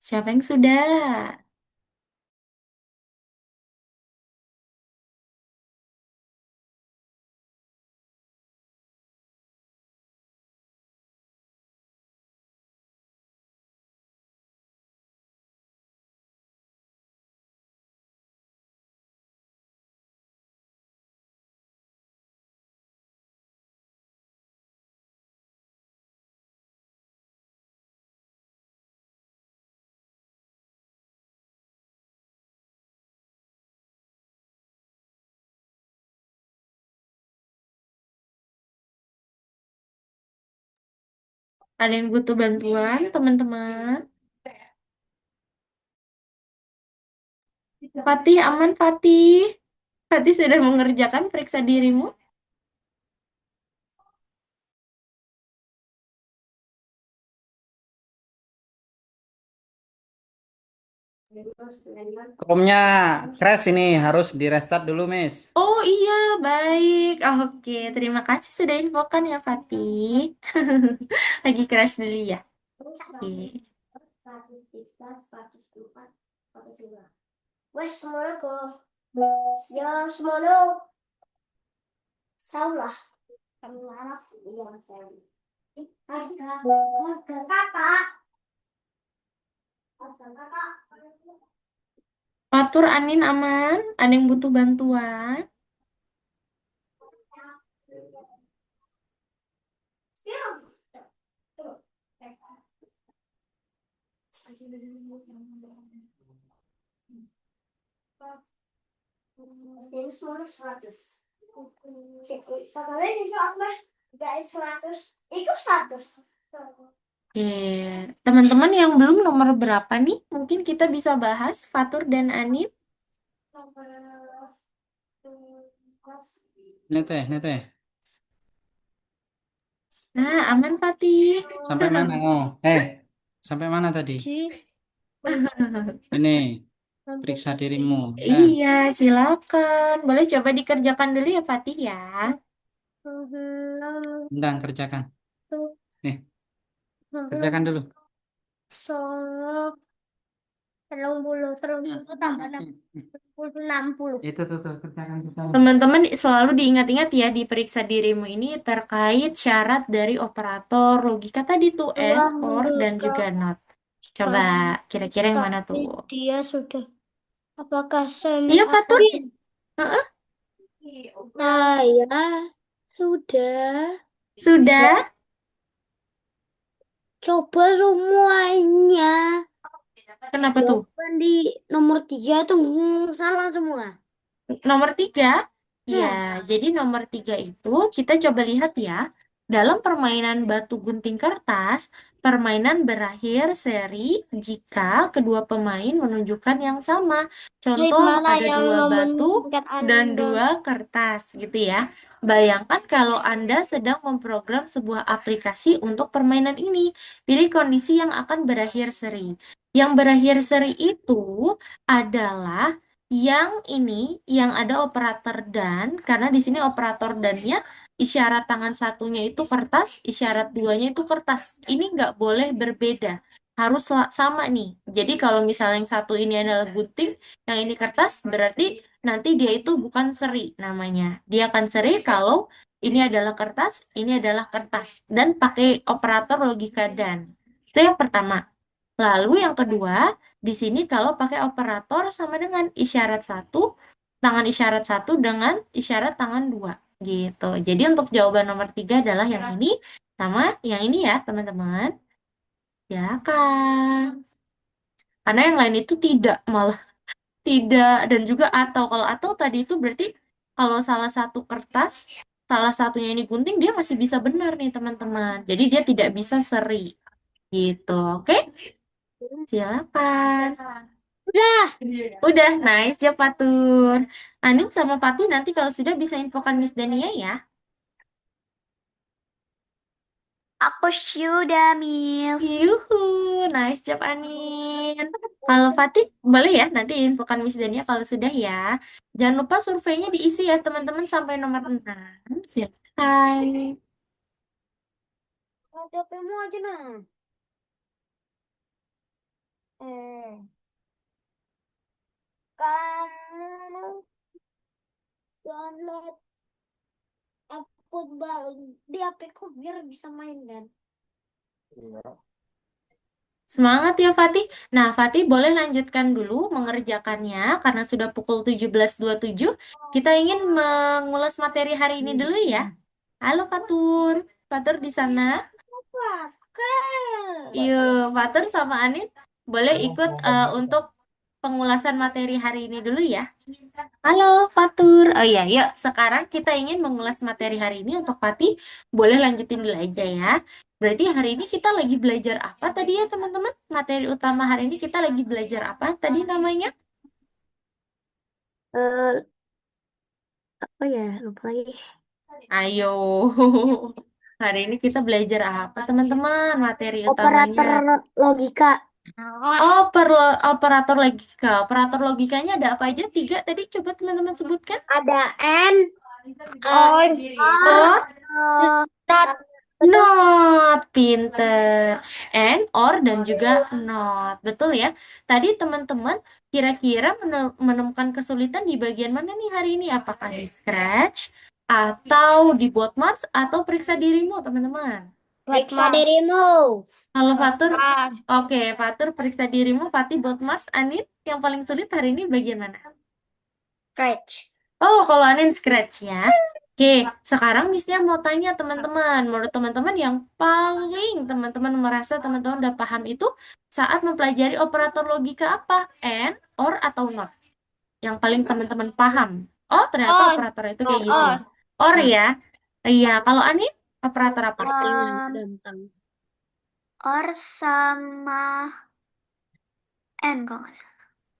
Siapa yang sudah? Ada yang butuh bantuan, teman-teman? Fatih, aman Fatih? Fatih sudah mengerjakan periksa dirimu? Chrome-nya crash ini harus di restart dulu, Miss. Oh iya, baik. Oke, terima kasih sudah infokan ya Fatih. Lagi crash dulu ya. Oke. Wes semono go. Ya semono. Saulah. Kami harap iya saya. Harga kakak. Harga kakak. Fatur, Anin aman? Ada yang butuh bantuan? Ini semua 100. Sekarang sih apa? Guys 100. Itu 100. Oke, teman-teman yang belum nomor berapa nih? Mungkin kita bisa bahas Fatur dan Anin. Ini teh. Nah, aman Fatih. Sampai mana? Sampai mana tadi? Ini periksa dirimu. Ya, Iya, silakan. Boleh coba dikerjakan dulu ya Fatih ya. bentar kerjakan. Nih, kerjakan dulu. Solok 30 tambah 60. Itu tuh, kerjakan. Teman-teman selalu diingat-ingat ya di periksa dirimu ini terkait syarat dari operator logika tadi tuh and, or, dan juga not. Coba kira-kira yang mana Tapi tuh? dia sudah. Apakah Iya Fatur? Heeh. Saya sudah Sudah? coba semuanya. Kenapa tuh? Jawaban di nomor 3 tuh salah semua. Nomor 3? Iya, Ya. jadi nomor 3 itu kita coba lihat ya. Dalam permainan batu gunting kertas, permainan berakhir seri jika kedua pemain menunjukkan yang sama. Klip Contoh mana ada yang dua batu menunjukkan dan Anda? dua kertas gitu ya. Bayangkan kalau Anda sedang memprogram sebuah aplikasi untuk permainan ini. Pilih kondisi yang akan berakhir seri. Yang berakhir seri itu adalah yang ini, yang ada operator dan, karena di sini operator dannya isyarat tangan satunya itu kertas, isyarat duanya itu kertas. Ini nggak boleh berbeda. Harus sama nih. Jadi kalau misalnya yang satu ini adalah gunting, yang ini kertas, berarti nanti dia itu bukan seri namanya. Dia akan seri kalau ini adalah kertas, ini adalah kertas. Dan pakai operator logika dan. Itu yang pertama. Lalu yang kedua, di sini kalau pakai operator sama dengan isyarat satu, tangan isyarat satu dengan isyarat tangan dua. Gitu. Jadi untuk jawaban nomor tiga adalah yang ini sama yang ini ya, teman-teman. Ya kan? Karena yang lain itu tidak, malah tidak. Dan juga atau. Kalau atau tadi itu berarti kalau salah satu kertas, salah satunya ini gunting, dia masih bisa benar nih, teman-teman. Jadi dia tidak bisa seri. Gitu. Oke? Silakan. Udah. Udah, nice job, Fatur. Anin sama Fatih nanti kalau sudah bisa infokan Miss Dania ya. Aku sudah, Miss. Yuhu, nice job Anin. Kalau Fatih, boleh ya nanti infokan Miss Dania kalau sudah ya. Jangan lupa surveinya diisi ya teman-teman sampai nomor 6. Silakan. Ada pemu aja nah. Eh, kamu download football di HP-ku biar bisa main kan? Semangat ya Fatih. Nah, Fatih boleh lanjutkan dulu mengerjakannya karena sudah pukul 17.27. Kita ingin mengulas materi hari ini dulu ya. Halo Fatur. Fatur di sana. Yuk, Fatur sama Anin boleh ikut untuk pengulasan materi hari ini dulu ya. Halo Fatur. Oh iya, yuk sekarang kita ingin mengulas materi hari ini untuk Fatih. Boleh lanjutin dulu aja ya. Berarti hari ini kita lagi belajar apa tadi ya teman-teman? Materi utama hari ini kita lagi belajar apa tadi namanya? Apa ya? Lupa lagi. Ayo. Hari ini kita belajar apa teman-teman? Materi utamanya. Operator logika. Operator logika. Operator logikanya ada apa aja? Tiga tadi coba teman-teman sebutkan. Ada N, Oh, O, not. not, pinter. And, or, dan juga not. Betul ya? Tadi teman-teman kira-kira menemukan kesulitan di bagian mana nih hari ini? Apakah di Scratch, atau di Boardmarks, atau periksa dirimu, teman-teman? Periksa dirimu. Kalau Fatur, oke, Fatur periksa dirimu, Fatih Boardmarks, Anit, yang paling sulit hari ini bagian mana? Scratch. Oh, kalau Anin Scratch ya. Oke, sekarang Missnya mau tanya teman-teman. Menurut teman-teman yang paling teman-teman merasa teman-teman udah paham itu saat mempelajari operator logika apa? And, or, atau not? Yang paling teman-teman paham. Oh, ternyata Or. operator itu kayak gitu ya. Or ya. Iya, kalau Anin, operator apa? Gampang. Or sama N kok nggak salah.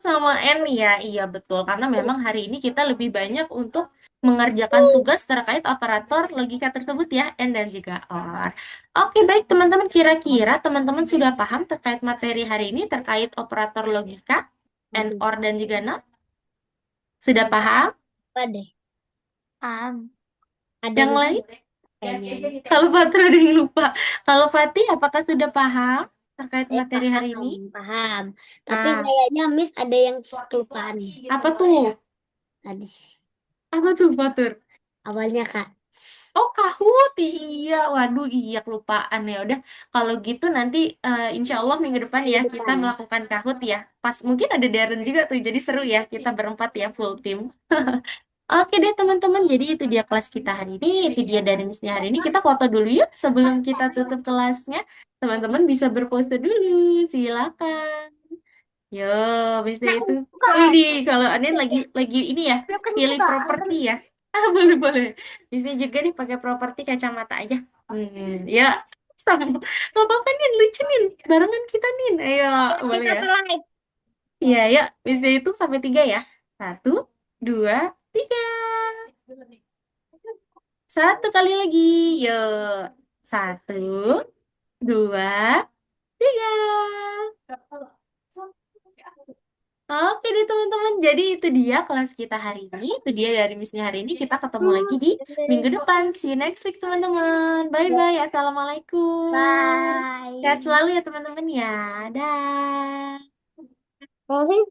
Sama N ya, iya betul. Karena memang hari ini kita lebih banyak untuk mengerjakan tugas terkait operator logika tersebut ya, N dan juga OR. Oke, baik teman-teman. Kira-kira teman-teman sudah paham terkait materi hari ini terkait operator logika, N, OR, dan juga NOT? Sudah paham? Apa deh? Paham. Ada Yang lupa lain? kayaknya. Kalau Fatur ada yang lupa. Kalau Fatih, apakah sudah paham terkait Saya materi hari ini? paham. Tapi Ah, kayaknya Miss ada yang kelupaan apa tuh? tadi. Apa tuh, Fatur? Awalnya Kak. Oh, Kahoot, iya. Waduh, iya kelupaan ya. Udah, kalau gitu nanti insya Allah minggu depan ya Minggu kita depan. melakukan Kahoot ya. Pas mungkin ada Darren juga tuh, jadi seru ya. Kita berempat ya, full team. Oke deh teman-teman, jadi itu dia kelas kita hari ini. Itu dia dari Missnya hari ini. Kita foto dulu yuk sebelum kita tutup kelasnya. Teman-teman bisa berpose dulu, silakan. Yo, Missnya itu. Widih, kalau Anin lagi ini ya, pilih properti ya. Ah, boleh boleh. Di sini juga nih pakai properti kacamata aja. Ya, Sama. Gak apa-apa, Nin. Lucu, Nin. Barengan kita, Nin. Ayo, boleh Kita ya? try. Iya, ya. Bisa hitung sampai 3 ya. 1, 2, 3. Satu kali lagi. Yuk. 1, 2, 3. Oke deh teman-teman, jadi itu dia kelas kita hari ini. Itu dia dari Missnya hari ini. Kita ketemu lagi di minggu depan. See you next week teman-teman. Bye-bye. Assalamualaikum. Sehat Bye. selalu ya teman-teman ya. Dah. Mungkin